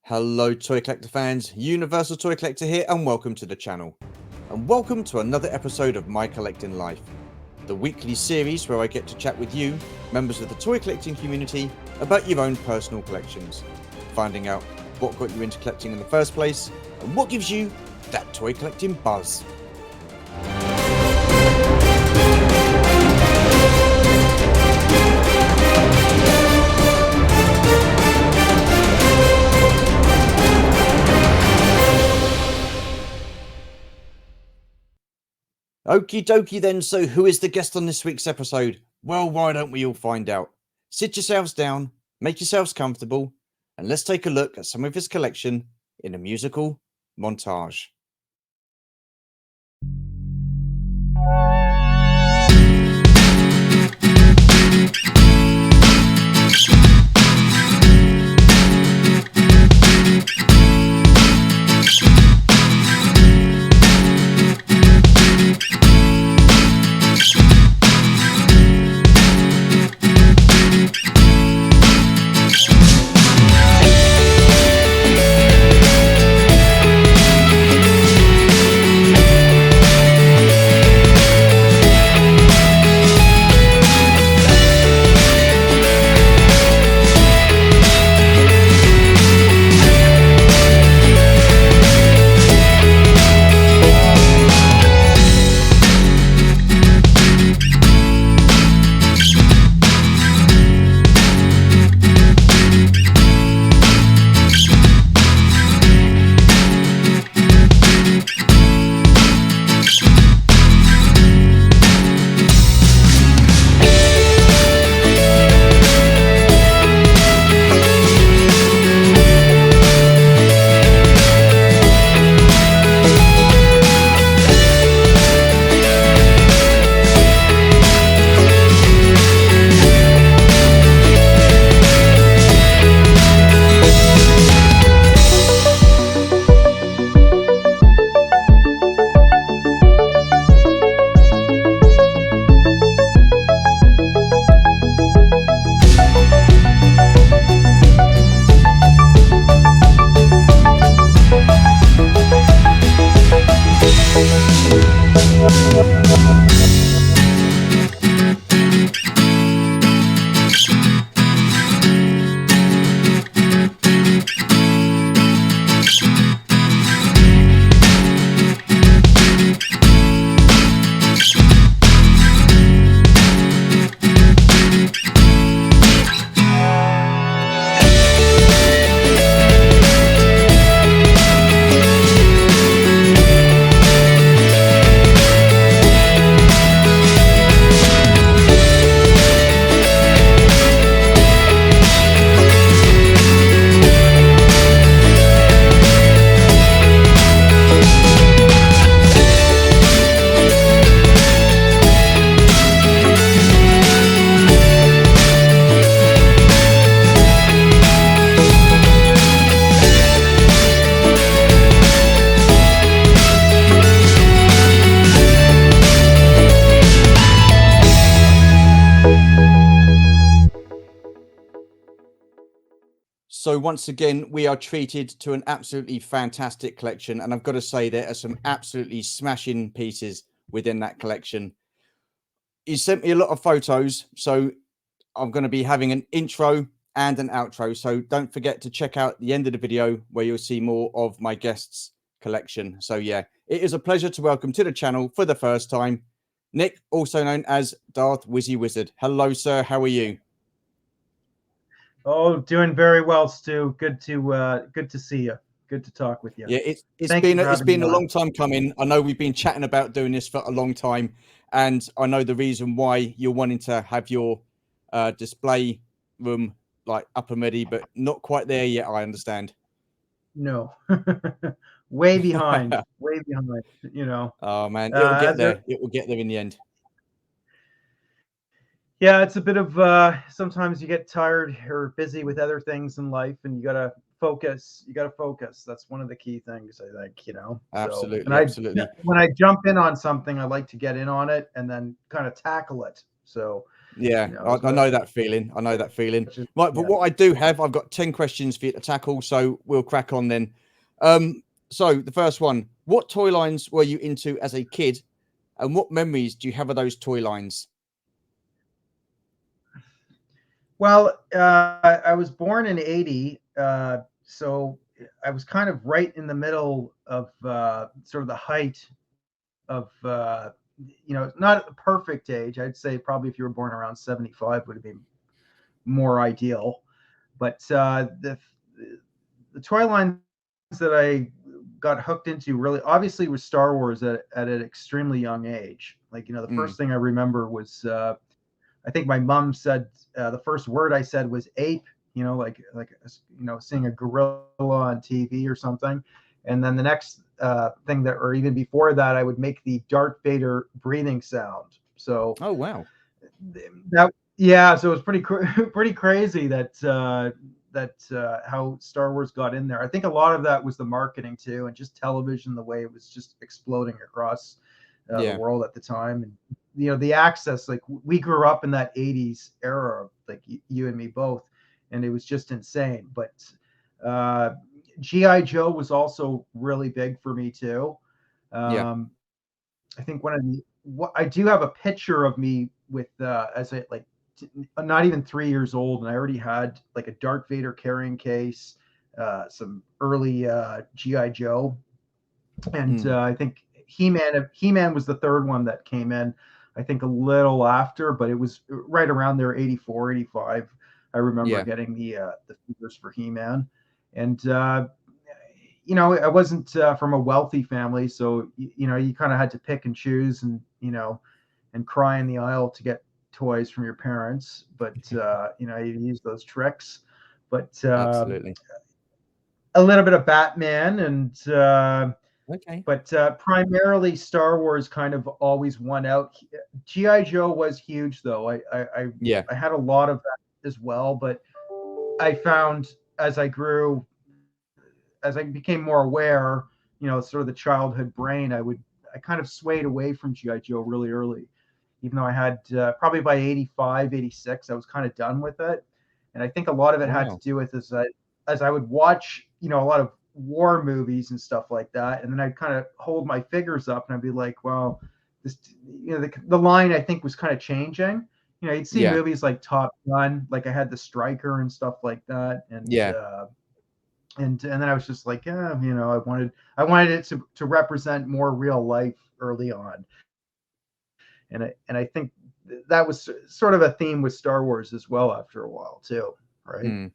Hello Toy Collector fans, Universal Toy Collector here and welcome to the channel. And welcome to another episode of My Collecting Life, the weekly series where I get to chat with you, members of the toy collecting community, about your own personal collections, finding out what got you into collecting in the first place and what gives you that toy collecting buzz. Okie dokie then, so who is the guest on this week's episode? Well, why don't we all find out? Sit yourselves down, make yourselves comfortable, and let's take a look at some of his collection in a musical montage. So once again, we are treated to an absolutely fantastic collection. And I've got to say, there are some absolutely smashing pieces within that collection. You sent me a lot of photos, so I'm going to be having an intro and an outro. So don't forget to check out the end of the video where you'll see more of my guests' collection. So yeah, it is a pleasure to welcome to the channel for the first time, Nick, also known as Darth Wizzy Wizard. Hello, sir. How are you? Oh, doing very well, Stu. Good to see you. Good to talk with you. Yeah, it's Thank you for it's having been me a on. long time coming. I know we've been chatting about doing this for a long time, and I know the reason why you're wanting to have your display room like up and ready, but not quite there yet. I understand. No, way behind, way behind. You know, Oh man, it'll get as a there. It will get there in the end. yeah, it's a bit of sometimes you get tired or busy with other things in life, and you gotta focus. You gotta focus. That's one of the key things I think. So and Absolutely, I absolutely. when I jump in on something, I like to get in on it and then kind of tackle it. So Yeah, You know, I know that feeling. I know that feeling. much as Right, but yeah. what I do have, I've got 10 questions for you to tackle, so we'll crack on then. So the first one, what toy lines were you into as a kid, and what memories do you have of those toy lines? Well, I was born in '80, so I was kind of right in the middle of sort of the height of not at the perfect age. I'd say probably if you were born around 75 would have been more ideal. But the toy lines that I got hooked into really obviously was Star Wars at an extremely young age. Like, the Mm, first thing I remember was I think my mom said the first word I said was ape. Seeing a gorilla on TV or something, and then the next thing that, or even before that, I would make the Darth Vader breathing sound. So oh wow. that yeah, so it was pretty crazy that how Star Wars got in there. I think a lot of that was the marketing too, and just television, the way it was just exploding across the Yeah. world at the time, and the access. Like, we grew up in that '80s era, like you and me both, and it was just insane. But uh, GI Joe was also really big for me too. Yeah. Um, I think one of the what I do have a picture of me with as a like not even 3 years old, and I already had like a Darth Vader carrying case, some early GI Joe, and Mm, I think He Man was the third one that came in. I think a little after, but it was right around there, 84, 85. I remember yeah. getting the figures for He-Man, and I wasn't from a wealthy family, so you kind of had to pick and choose, and and cry in the aisle to get toys from your parents. But you use those tricks. But Absolutely. a little bit of Batman, and Okay. but primarily Star Wars kind of always won out. GI Joe was huge though. Yeah. I had a lot of that as well, but I found as I grew, as I became more aware, sort of the childhood brain, I kind of swayed away from GI Joe really early, even though I had probably by 85, 86, I was kind of done with it. And I think a lot of it had to Wow. do with as I would watch, a lot of war movies and stuff like that, and then I'd kind of hold my figures up and I'd be like, well, this, the line I think was kind of changing. You'd see Yeah. movies like Top Gun, like I had the Striker and stuff like that, Yeah. and then I was just like, yeah, I wanted it to represent more real life early on, and I think that was sort of a theme with Star Wars as well after a while too, right? Mm,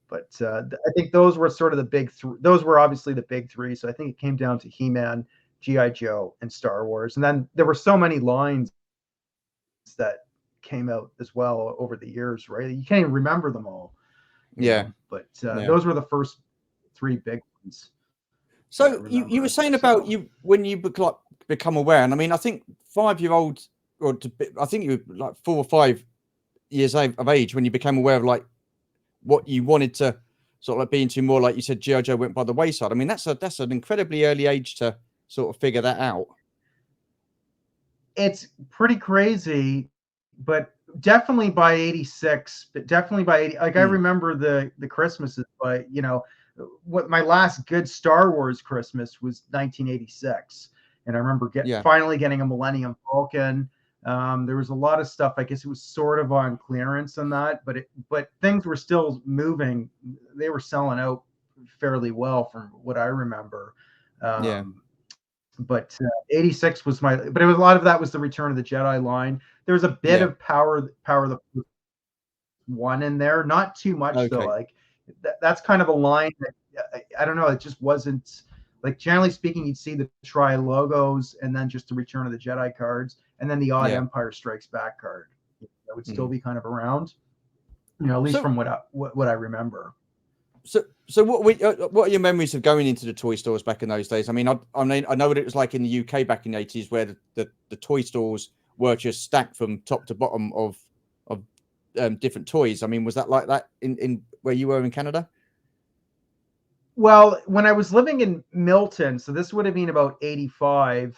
But I think those were sort of the big three. Those were obviously the big three. So I think it came down to He-Man, GI Joe, and Star Wars, and then there were so many lines that came out as well over the years, right? You can't even remember them all, yeah. But Yeah. those were the first three big ones that I So you were remember. saying about So you when you become aware, and I mean, I think 5 year old, I think you were like 4 or 5 years of age when you became aware of like what you wanted to sort of like be into more. Like you said, GI Joe went by the wayside. I mean, that's an incredibly early age to sort of figure that out. it's pretty crazy, but definitely by '86, but definitely by '80. Like, I Mm, remember the Christmases, but what my last good Star Wars Christmas was 1986, and I remember yeah, finally getting a Millennium Falcon. There was a lot of stuff. I guess it was sort of on clearance and that, but things were still moving. They were selling out fairly well from what I remember. yeah. Um, but 86 was but it was a lot of that was the Return of the Jedi line. There was a bit Yeah. of Power of the One in there, not too much though. Okay. Like, that's kind of a line that I don't know. It just wasn't, like, generally speaking, you'd see the Tri logos and then just the Return of the Jedi cards, and then the odd Yeah. Empire Strikes Back card that would still Mm. be kind of around. At least So from what I remember. so what are your memories of going into the toy stores back in those days? I mean, I mean, I know what it was like in the UK back in the 80s, where the toy stores were just stacked from top to bottom of different toys. I mean, was that like that in where you were in Canada? Well, when I was living in Milton, so this would have been about 85.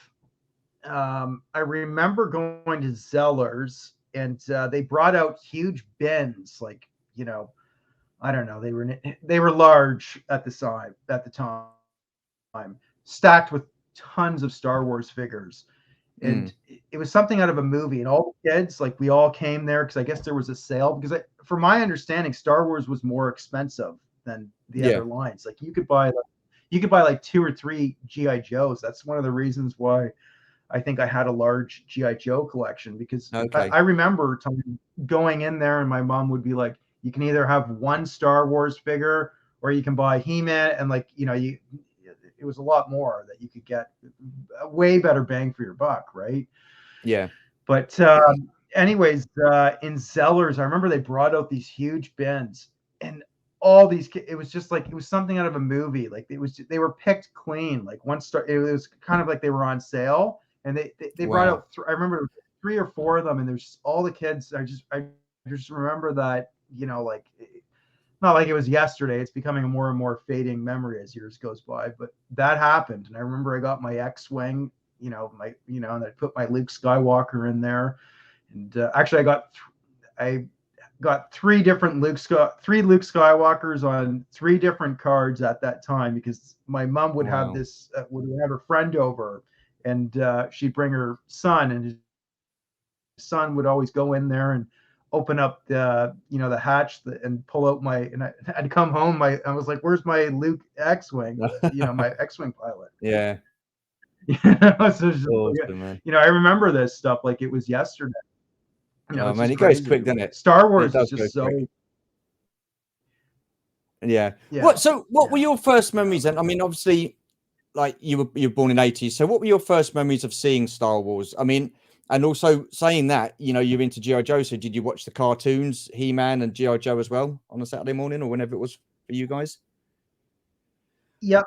I remember going to Zellers, and they brought out huge bins, like, I don't know, they were large at the time, stacked with tons of Star Wars figures. And Mm. it was something out of a movie, and all the kids, like, we all came there because I guess there was a sale, because from my understanding, Star Wars was more expensive than the Yeah. other lines. Like, you could buy like two or three GI Joes. That's one of the reasons why I think I had a large GI Joe collection, because I Okay. remember going in there, and my mom would be like, "You can either have one Star Wars figure, or you can buy He-Man," and, like, it was a lot more that you could get, a way better bang for your buck, right? Yeah. But anyways, in Zellers, I remember they brought out these huge bins, and all these. It was just like, it was something out of a movie. Like, they were picked clean. Like, one star. It was kind of like they were on sale, and they brought Wow. out. I remember three or four of them, and there's all the kids. I just remember that, like, not like it was yesterday. It's becoming a more and more fading memory as years goes by. But that happened, and I remember I got my X-wing, and I put my Luke Skywalker in there, and actually I got three Luke Skywalkers on three different cards at that time, because my mom would have Wow. this would have her friend over, and she'd bring her son, and his son would always go in there and open up the hatch, and pull out and I'd come home. I was like, "Where's my Luke X-wing?" My X-wing pilot. Yeah. So it's just, Awesome, man. I remember this stuff like it was yesterday. Oh, It's man, just it goes crazy. quick, doesn't it? Star It Wars is does go just quick. so, Yeah. yeah, What were yeah. your first memories then? I mean, obviously, like, you were born in '80s, so what were your first memories of seeing Star Wars? I mean, and also saying that, you're into GI Joe, so did you watch the cartoons, He-Man and GI Joe as well on a Saturday morning or whenever it was for you guys? Yeah,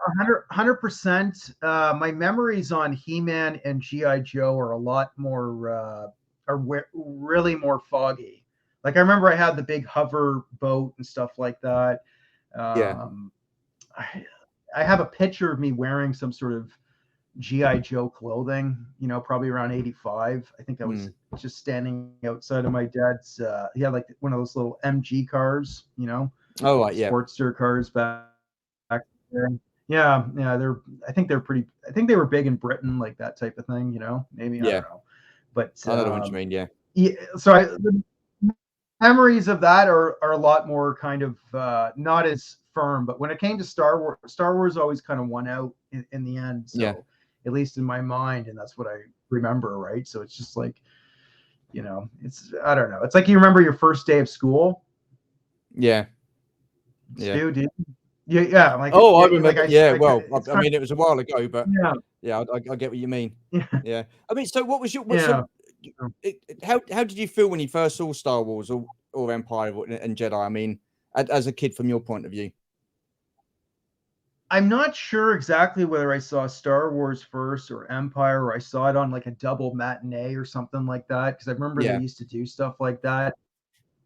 100%. My memories on He-Man and GI Joe are a lot more, really more foggy. Like, I remember I had the big hover boat and stuff like that. Yeah. Um, I, I have a picture of me wearing some sort of GI Joe clothing. Probably around '85. I think I was Mm. just standing outside of my dad's. He had like one of those little MG cars, Oh, right, yeah. Sportster cars back there. Yeah. I think they were big in Britain, like that type of thing. Maybe, I don't Yeah. know, but I know the one you mean, yeah. yeah. So the memories of that are a lot more kind of, not as firm. But when it came to Star Wars always kind of won out in the end. Yeah. So, at least in my mind, and that's what I remember, right? So it's just like, it's, I don't know. It's like, you remember your first day of school, Yeah. Yeah. Stu, dude. Yeah, like, Oh, I yeah, like remember. Yeah, well, it's I kind mean, it was a while ago, but of, yeah, I get what you mean. yeah, Yeah. I mean, so what was your yeah. how did you feel when you first saw Star Wars or Empire and Jedi? I mean, as a kid from your point of view. I'm not sure exactly whether I saw Star Wars first or Empire, or I saw it on like a double matinee or something like that, because I remember they Yeah. used to do stuff like that.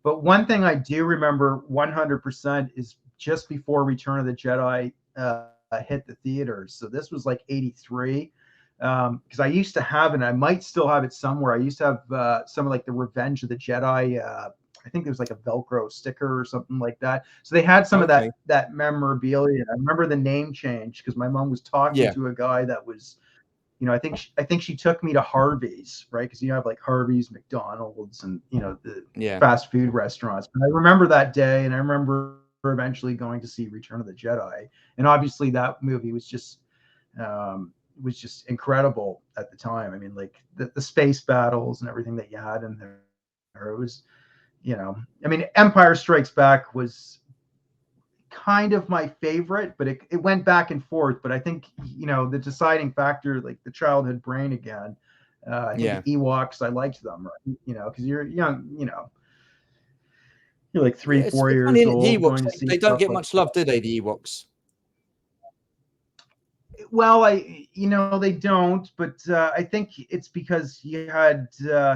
But one thing I do remember 100% is just before Return of the Jedi hit the theaters. So this was like '83. Because I used to have, and I might still have it somewhere. I used to have some of like the Revenge of the Jedi. I think there was like a Velcro sticker or something like that. So they had some of Okay. that memorabilia. I remember the name change because my mom was talking Yeah. to a guy that was, I think she took me to Harvey's, right? Because you have like Harvey's, McDonald's, and the Yeah. fast food restaurants. But I remember that day, and I remember eventually going to see Return of the Jedi, and obviously that movie was just incredible at the time. I mean, like the space battles and everything that you had in there. It was, I mean, Empire Strikes Back was kind of my favorite, but it went back and forth. But I think, the deciding factor, like the childhood brain again. I think the Yeah. Ewoks, I liked them, right? Because you're young, you're like three, Yeah. It's 4 years funny, isn't it? The old Ewoks, going to see they don't stuff get like much love, do they? The Ewoks. Well, they don't, but I think it's because you had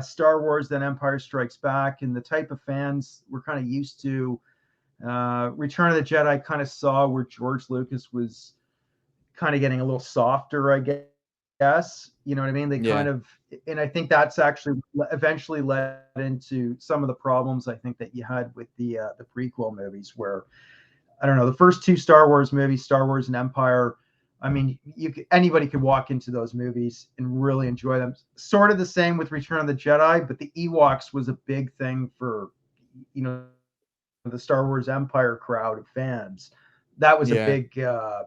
Star Wars, then Empire Strikes Back, and the type of fans we're kind of used to. Return of the Jedi kind of saw where George Lucas was kind of getting a little softer, I guess. You know what I mean? They Yeah. kind of, and I think that's actually eventually led into some of the problems I think that you had with the prequel movies, where I don't know, the first two Star Wars movies, Star Wars and Empire. I mean, anybody could walk into those movies and really enjoy them. Sort of the same with Return of the Jedi, but the Ewoks was a big thing for, you know, the Star Wars Empire crowd of fans. That was a big, Yeah.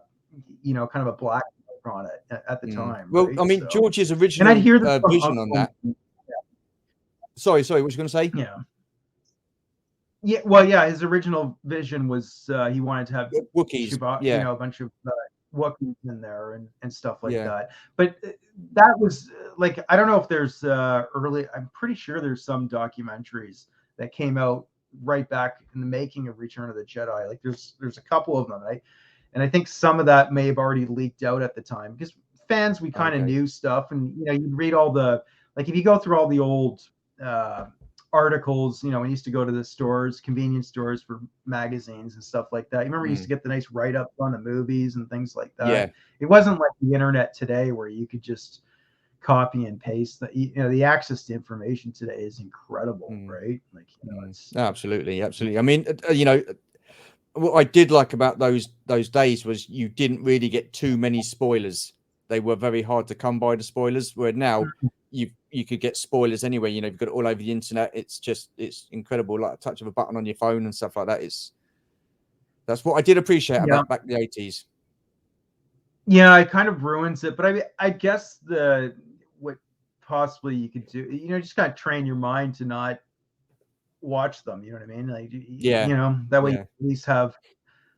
kind of a black mark on it at the time, right? Well, I mean, So, George's and I'd original hear this from vision on Uncle. that. Sorry, what was you going to say? Yeah. Yeah, well, yeah, his original vision was he wanted to have Wookiees. Yeah. A bunch of Wookiees in there and stuff like Yeah. that. But that was like I don't know if there's early. I'm pretty sure there's some documentaries that came out right back in the making of Return of the Jedi. Like there's a couple of them, right? And I think some of that may have already leaked out at the time because fans we kind of Okay. knew stuff, and you'd read all the like if you go through all the old uh, articles. We used to go to the stores, convenience stores for magazines and stuff like that. You remember we used to get the nice write ups on the movies and things like that. Yeah. It wasn't like the internet today where you could just copy and paste. The access to information today is incredible, Mm. right? Like it's Absolutely. Absolutely. I mean, what I did like about those days was you didn't really get too many spoilers. They were very hard to come by, the spoilers. Where now you could get spoilers anyway. You've got it all over the internet. It's incredible, like a touch of a button on your phone and stuff like that. That's what I did appreciate yeah. about back in the 80s. Yeah, it kind of ruins it. But I guess the what possibly you could do, just kind of train your mind to not watch them. You know what I mean? Like Yeah. that way you Yeah. at least have.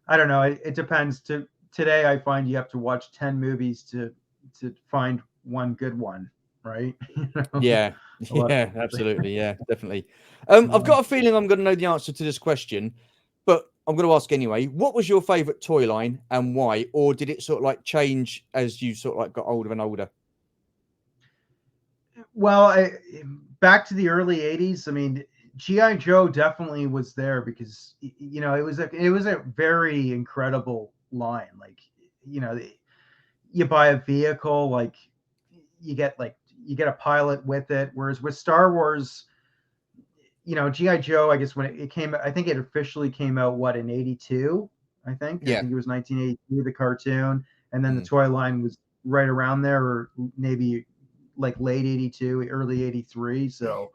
I don't know. It depends. Today, I find you have to watch 10 movies to find one good one, right? Yeah. A lot Yeah. of people Absolutely. Yeah. Definitely. I've yeah. got a feeling I'm going to know the answer to this question, but I'm going to ask anyway. What was your favorite toy line and why? Or did it sort of like change as you sort of like got older and older? Well, back to the early '80s. I mean, GI Joe definitely was there because it was a very incredible line. Like you know, you buy a vehicle, like you get a pilot with it. Whereas with Star Wars, GI Joe, I guess when it came, I think it officially came out in '82. I Yeah. think it was 1982, the cartoon, and then the Mm. toy line was right around there, or maybe like late '82, early '83. So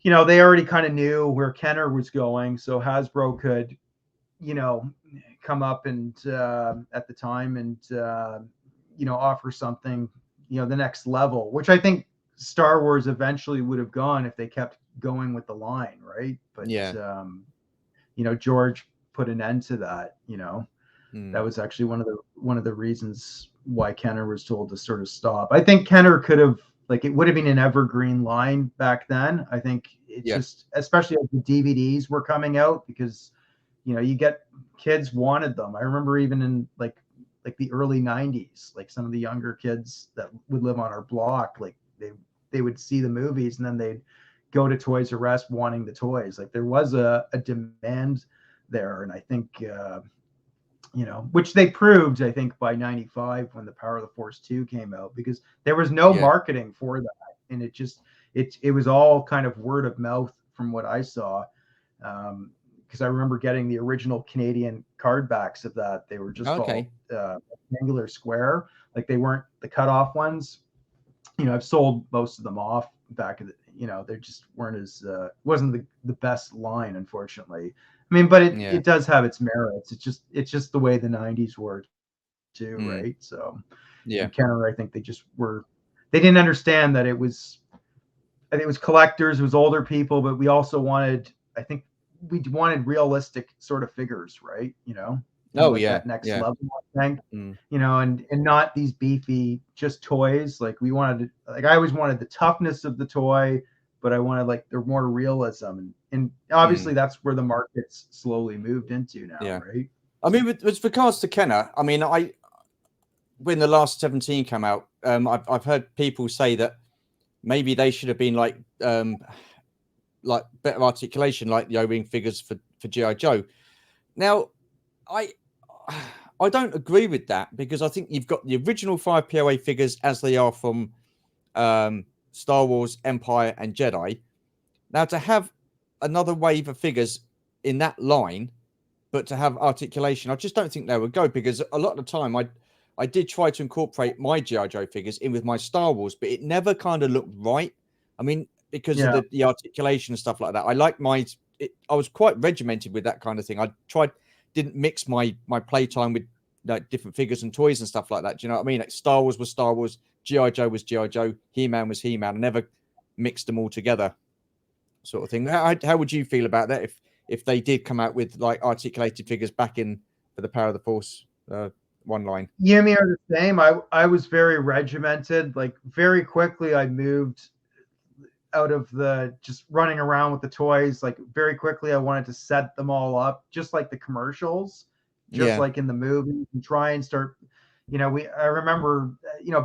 they already kind of knew where Kenner was going, so Hasbro could you know come up and at the time and offer something the next level, which I think Star Wars eventually would have gone if they kept going with the line, right? But Yeah. George put an end to that. That Mm. was actually one of the reasons why Kenner was told to sort of stop. I think Kenner could have, like, it would have been an evergreen line back then. I think it's Yeah. just, especially as the DVDs were coming out, because you get kids wanted them. I remember even in like the early '90s, like some of the younger kids that would live on our block, like they would see the movies and then they'd go to Toys R Us wanting the toys. Like there was a demand there, and I think which they proved, I think, by '95 when the Power of the Force 2 came out, because there was no Yeah. marketing for that, and it was all kind of word of mouth from what I saw. Because I remember getting the original Canadian card backs of that. They were just all Okay. rectangular square, like they weren't the cutoff ones. I've sold most of them off back in they just weren't as wasn't the best line, unfortunately. I mean, but it Yeah. it does have its merits. It's just the way the '90s were too, right? So, and Kenner, Yeah. I think they didn't understand that I think it was collectors, it was older people, but we also wanted, I think we wanted realistic sort of figures, right? And Oh like yeah. that next Yeah. level, I think, Mm. and not these beefy just toys. Like we wanted, like I always wanted the toughness of the toy, but I wanted like the more realism, and Mm. obviously that's where the market's slowly moved into now, Yeah. right? I mean, with regards to Kenner, I mean, when the last 17 came out, I've heard people say that maybe they should have been like better articulation, like the O-ring figures for GI Joe. Now, I I don't agree with that because I think you've got the original 5 POA figures as they are from Star Wars, Empire, and Jedi. Now, to have another wave of figures in that line, but to have articulation, I just don't think they would go, because a lot of the time I did try to incorporate my G.I. Joe figures in with my Star Wars, but it never kind of looked right. I mean, because of Yeah, the articulation and stuff like that. I like I was quite regimented with that kind of thing. I tried, didn't mix my playtime with like different figures and toys and stuff like that. Do you know what I mean? Like Star Wars was Star Wars, G.I. Joe was G.I. Joe, He-Man was He-Man. I never mixed them all together, sort of thing. How would you feel about that if they did come out with like articulated figures back in for the Power of the Force one line? you and me are the same. I was very regimented. Like very quickly, I moved out of the just running around with the toys. Like very quickly, I wanted to set them all up, just like the commercials, just Yeah, like in the movies, and try and start. I remember,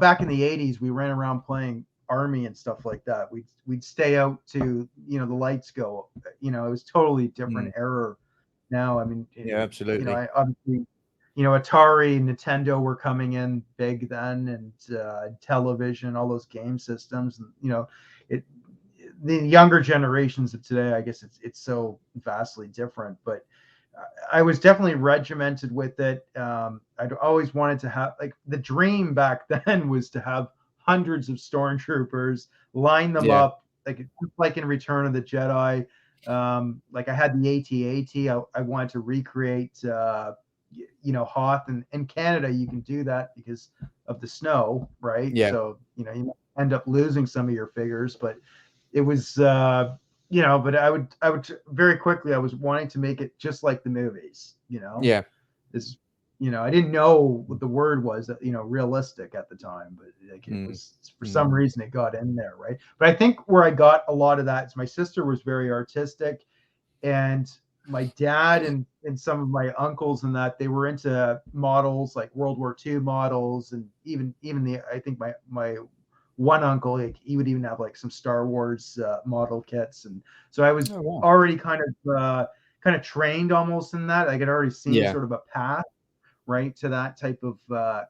back in the '80s, we ran around playing army and stuff like that. We'd stay out to the lights go. It was totally different mm, era. Now, I mean, yeah, absolutely. I obviously, Atari, Nintendo were coming in big then, and television, all those game systems, and it the younger generations of today, I guess it's so vastly different. But I was definitely regimented with it. I'd always wanted to have, like, the dream back then was to have hundreds of stormtroopers, line them Yeah, up like in Return of the Jedi. Like I had the AT-AT. I wanted to recreate, Hoth, and in Canada you can do that because of the snow, right? yeah, So you end up losing some of your figures, but it was but I would very quickly, I was wanting to make it just like the movies. yeah, This I didn't know what the word was, realistic at the time, but like it mm, was, for mm, some reason it got in there, right? But I think where I got a lot of that is my sister was very artistic, and my dad and some of my uncles and that, they were into models like World War II models, and even the I think my one uncle, like, he would even have like some Star Wars model kits, and so I was oh wow, already kind of trained almost in that. I had already seen yeah, sort of a path, right, to that type of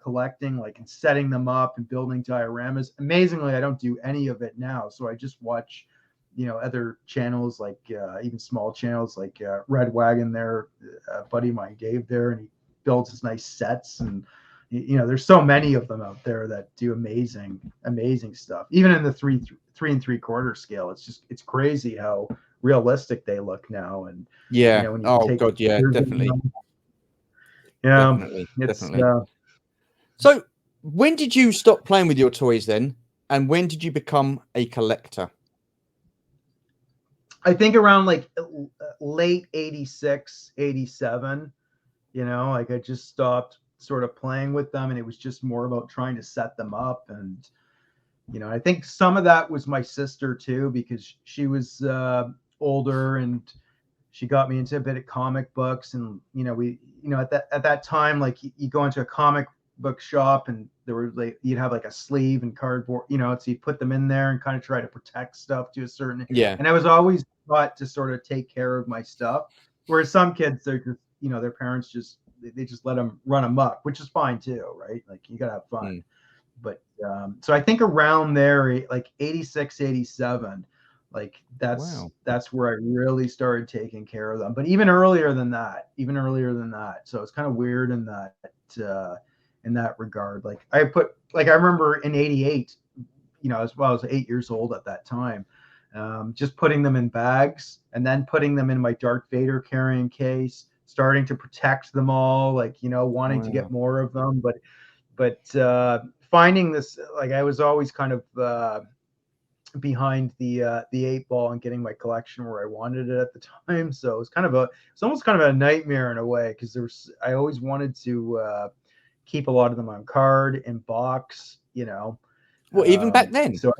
collecting, like, and setting them up and building dioramas. Amazingly, I don't do any of it now, so I just watch other channels, like even small channels like Red Wagon there, a buddy of mine, Dave there, and he builds his nice sets. And there's so many of them out there that do amazing stuff, even in the three and three quarter scale. It's crazy how realistic they look now. And yeah, when you oh take god, yeah, pictures of definitely, them, yeah, definitely, it's definitely. So when did you stop playing with your toys then, and when did you become a collector? I think around like late 86, 87. Like I just stopped sort of playing with them, and it was just more about trying to set them up. And I think some of that was my sister too, because she was older, and she got me into a bit of comic books. And we at that time, like, you go into a comic book shop, and there were, like, you'd have like a sleeve and cardboard, so you put them in there and kind of try to protect stuff to a certain. Yeah, And I was always taught to sort of take care of my stuff, whereas some kids, they're just, their parents just, they just let them run amok, which is fine too, right? Like, you gotta have fun. mm, But so I think around there, like 86, 87, like wow, that's where I really started taking care of them. But even earlier than that, so it's kind of weird uh in that regard. Like, I remember in 88, as well, I was 8 years old at that time, just putting them in bags, and then putting them in my Darth Vader carrying case, starting to protect them all, like, wanting to get wow, more of them. But finding this, like, I was always kind of behind the eight ball and getting my collection where I wanted it at the time. So it's almost kind of a nightmare in a way, because I always wanted to keep a lot of them on card in box. well, even back then, So,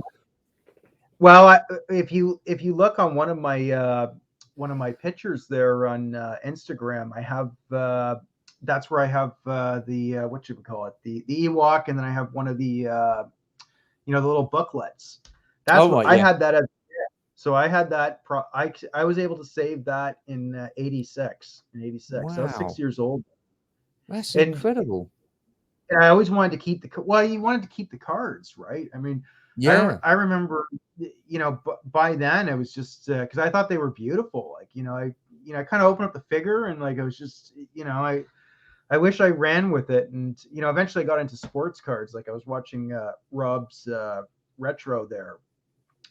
well, if you look on one of my pictures there on Instagram, I have that's where I have the what should we call it, the Ewok, and then I have one of the little booklets. That's oh what right, I yeah, had that as. So I had that. I was able to save that in '86. In '86, so I was wow. 6 years old. That's And incredible. I always wanted to keep well, you wanted to keep the cards, right? I mean, Yeah. I remember, by then it was just because I thought they were beautiful. Like, I kind of opened up the figure and like I was just, I wish I ran with it, and eventually I got into sports cards. Like I was watching Rob's retro there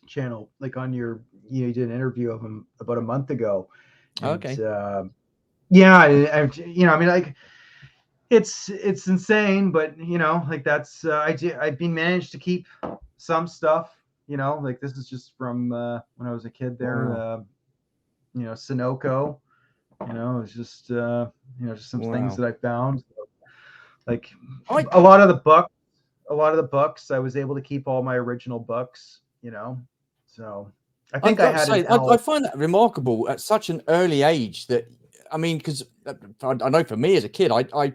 channel, like on your, you did an interview of him about a month ago, and Okay. yeah, I mean, like it's insane, but like that's I've been managed to keep some stuff. Like this is just from when I was a kid there. Wow. Sunoco. It's just just some things Wow. that I found. Like I a lot of the books, I was able to keep all my original books. So I I've think I got to had an say, I L. find that remarkable at such an early age that, I mean, because I know for me as a kid, I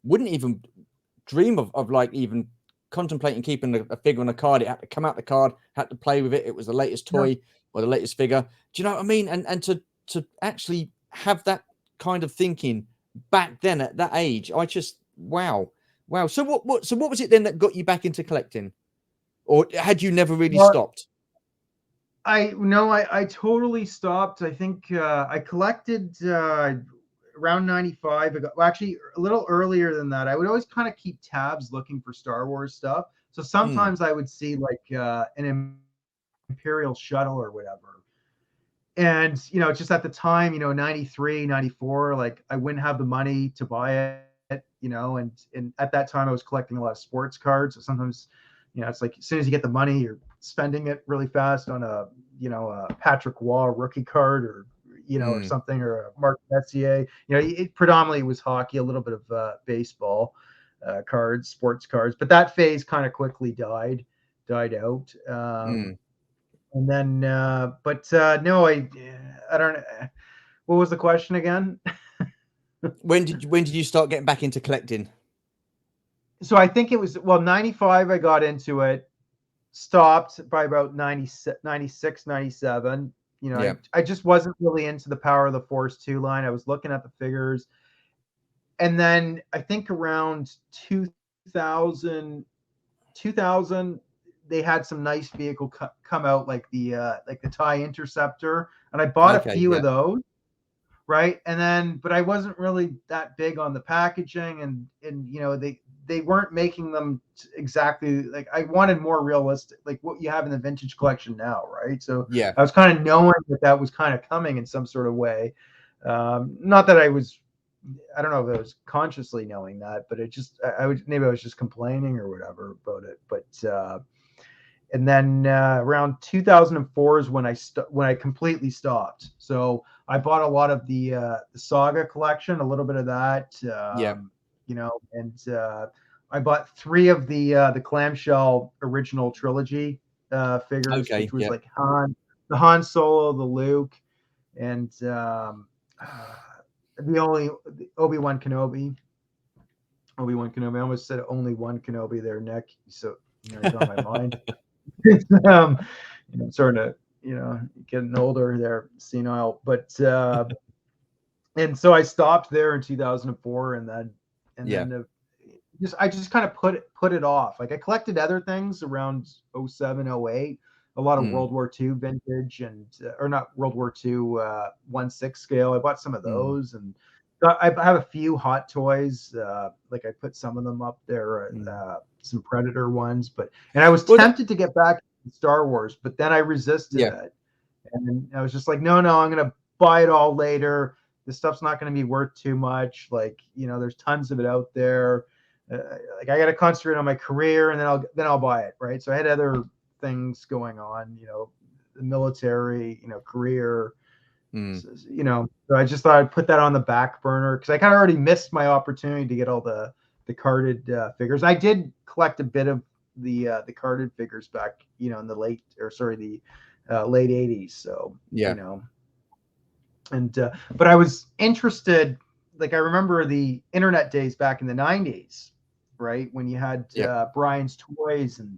wouldn't even dream of like even contemplating keeping a figure on a card. It had to come out the card, had to play with it. It was the latest Yeah. toy or the latest figure. Do you know what I mean? And to actually have that kind of thinking back then at that age, I just wow. So what was it then that got you back into collecting, or had you never really Well, stopped? I no, I totally stopped. I think I collected around 95. I got, well, actually a little earlier than that. I would always kind of keep tabs looking for Star Wars stuff. So Mm, sometimes I would see like an Imperial shuttle or whatever. And just at the time, 93, 94, like I wouldn't have the money to buy it, and at that time I was collecting a lot of sports cards. So sometimes, it's like as soon as you get the money, you're spending it really fast on a Patrick Waugh rookie card, or mm, something, or a Mark Messier. It predominantly was hockey, a little bit of baseball cards, sports cards, but that phase kind of quickly died out. mm. And then, but no, I don't. What was the question again? When did you start getting back into collecting? So I think it was, well, 95. I got into it, stopped by about 90, 96, 97. Yeah. I just wasn't really into the Power of the Force 2 line. I was looking at the figures, and then I think around 2000, 2000, they had some nice vehicle come out, like the TIE Interceptor, and I bought a Okay. few of Yeah. those. Right, and then but I wasn't really that big on the packaging, and they weren't making them exactly like I wanted, more realistic, like what you have in the vintage collection now, right? So Yeah. I was kind of knowing that was kind of coming in some sort of way. Not that I don't know if I was consciously knowing that, but it just I was, maybe I was just complaining or whatever about it. But and then around 2004 is when I completely stopped. So I bought a lot of the Saga collection, a little bit of that, Yeah. and I bought three of the clamshell original trilogy figures, Okay. which was Yeah. like the Han Solo, the Luke, and the Obi Wan Kenobi. I almost said only one Kenobi there, Nick. So he's on my mind. um, starting to, getting older there, senile. But and so I stopped there in 2004, and Yeah. then I just kind of put it off. Like I collected other things around 07, 08, a lot of Mm, World War II vintage, and or not World War II 1/6 scale. I bought some of mm, those, and I have a few Hot Toys. Like I put some of them up there, mm. some Predator ones, and I was Well, that tempted to get back to Star Wars, but then I resisted yeah. it, and I was just like, no, I'm gonna buy it all later. This stuff's not going to be worth too much. Like, there's tons of it out there. Like I got to concentrate on my career, and then I'll buy it, right? So I had other things going on, the military, career, Mm, So I just thought I'd put that on the back burner because I kind of already missed my opportunity to get all the carded figures. I did collect a bit of the carded figures back, in the late 80s. So yeah. and but I was interested. Like I remember the internet days back in the 90s, right, when you had Yeah. Brian's Toys, and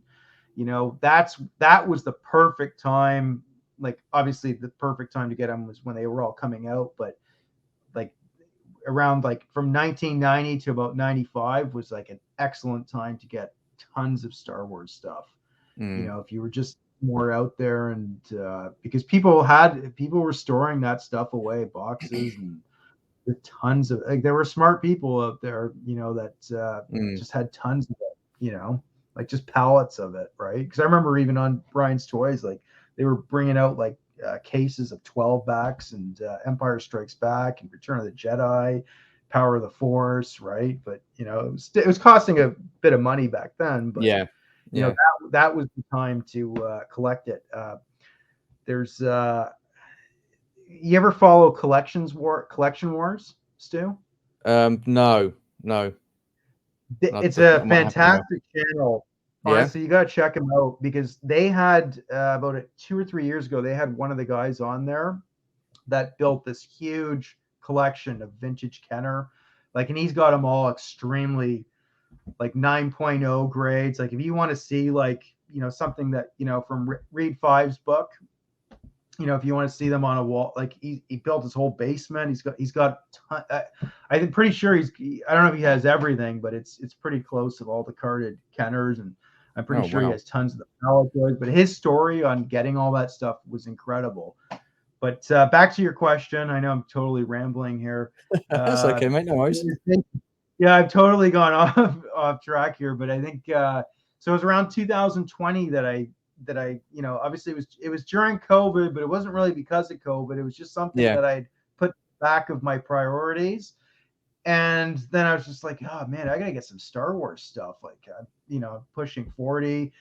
that was the perfect time. Like obviously the perfect time to get them was when they were all coming out, but like around like from 1990 to about 95 was like an excellent time to get tons of Star Wars stuff. If you were just more out there, and because people were storing that stuff away, boxes, and with tons of, like, there were smart people out there, that just had tons of it, like just pallets of it, right? Because I remember even on Brian's Toys, like they were bringing out like cases of 12 backs and Empire Strikes Back and Return of the Jedi, Power of the Force, right? But it was costing a bit of money back then, but that was the time to collect it. There's you ever follow Collection Wars, Stu? No. It's a fantastic channel. Yeah. Honestly, you got to check them out, because they had about 2 or 3 years ago, they had one of the guys on there that built this huge collection of vintage Kenner, and he's got them all extremely like 9.0 grades. Like if you want to see something that from Reed Five's book, if you want to see them on a wall, like he built his whole basement. He's got I'm pretty sure I don't know if he has everything, but it's pretty close of all the carded Kenners, and I'm pretty sure he has tons of the pallet toys. But his story on getting all that stuff was incredible. But back to your question, I know I'm totally rambling here. That's okay, mate. No worries. Yeah, I've totally gone off track here, but I think so. It was around 2020 that I obviously it was during COVID, but it wasn't really because of COVID. It was just something that I'd put back of my priorities. And then I was just like, oh man, I gotta get some Star Wars stuff. Like, pushing 40.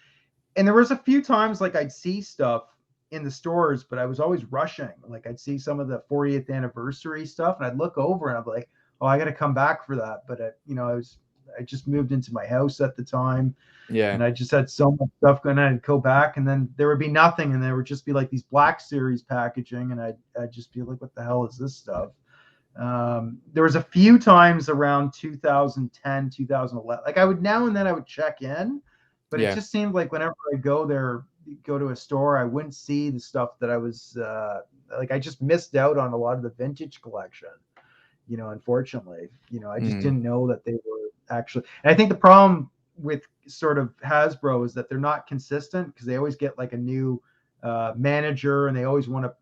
And there was a few times like I'd see stuff in the stores, but I was always rushing. Like I'd see some of the 40th anniversary stuff, and I'd look over and I'd be like, oh, I gotta come back for that. But I just moved into my house at the time. Yeah. And I just had so much stuff going on. I'd go back, and then there would be nothing, and there would just be like these Black Series packaging, and I'd just be like, what the hell is this stuff? There was a few times around 2010, 2011. Like I would now and then I would check in, but it just seemed like whenever I go to a store, I wouldn't see the stuff that I was like, I just missed out on a lot of the vintage collection. Unfortunately, I just didn't know that they were actually. And I think the problem with sort of Hasbro is that they're not consistent, because they always get like a new manager, and they always want to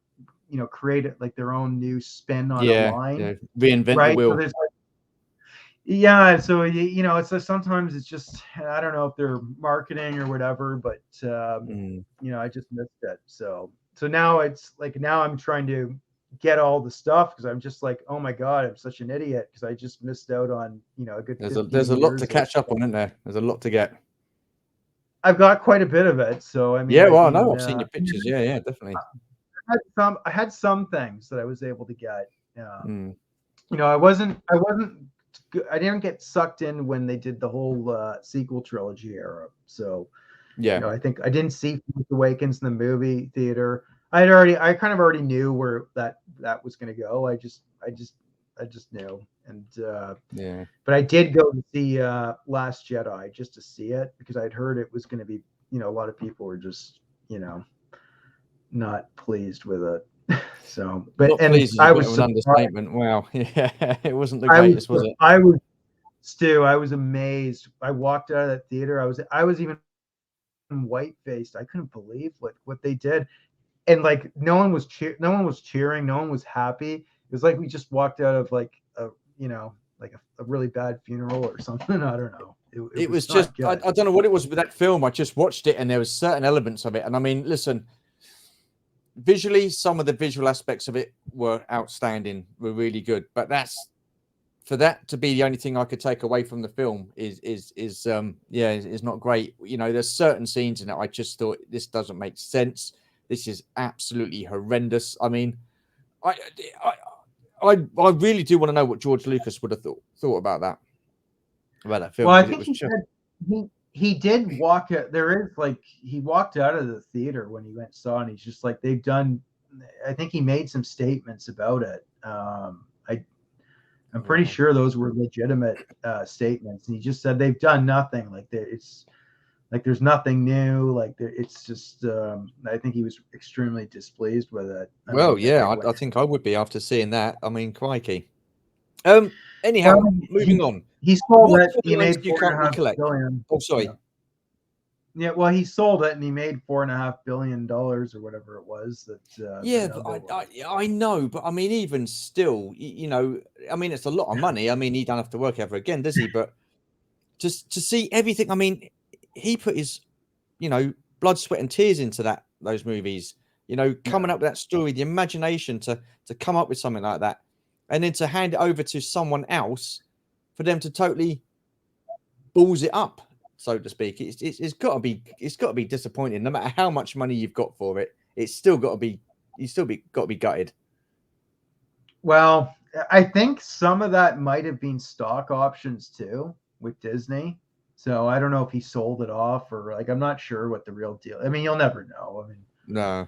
create it like their own new spin on a line, reinvent the wheel. So it's like sometimes it's just, I don't know if they're marketing or whatever, but I just missed it. So now it's like, now I'm trying to get all the stuff, because I'm just like, oh my god, I'm such an idiot, because I just missed out on a good. There's a lot to catch up on, isn't there? There's a lot to get. I've got quite a bit of it, so I mean. Yeah, well, no, I've seen your pictures. Yeah, definitely. I had some things that I was able to get. I didn't get sucked in when they did the whole sequel trilogy era. So I think I didn't see Force Awakens in the movie theater. I kind of already knew where that was going to go. I just knew. And but I did go to see Last Jedi just to see it, because I'd heard it was going to be, a lot of people were just, not pleased with it. So, but not pleased, I was an understatement. Wow, yeah, it wasn't the greatest, was it? I was amazed. I walked out of that theater. I was even white faced. I couldn't believe what they did. And like no one was cheering, no one was happy. It was like we just walked out of like a really bad funeral or something. I don't know. It was just I don't know what it was with that film. I just watched it, and there was certain elements of it. And I mean, listen, visually, some of the visual aspects of it were outstanding, were really good. But for that to be the only thing I could take away from the film is not great. There's certain scenes in it I just thought, this doesn't make sense. This is absolutely horrendous. I mean, I really do want to know what George Lucas would have thought about that film. Well, I think he did walk out. He walked out of the theater when he went and saw, and he's just like, I think he made some statements about it. I'm pretty sure those were legitimate statements, and he just said they've done nothing. There's nothing new. It's just. I think he was extremely displeased with it. I think I would be after seeing that. I mean, crikey. Anyhow, Well, moving on. he sold What it. toy He lines made do you four and a currently half collect? billion. Oh, sorry. Yeah. Yeah, well, he sold it and he made $4.5 billion or whatever it was that the Yeah, but number was. I know, but I mean, even still, you know, I mean, it's a lot of money. I mean, he don't have to work ever again, does he? But just to see everything, I mean, he put his, you know, blood, sweat, and tears into those movies. You know, coming Yeah. up with that story, the imagination to come up with something like that, and then to hand it over to someone else for them to totally balls it up, so to speak. It's got to be disappointing. No matter how much money you've got for it, it's still got to be got to be gutted. Well, I think some of that might have been stock options too with Disney. So I don't know if he sold it off or like I'm not sure what the real deal. I mean, you'll never know. I No,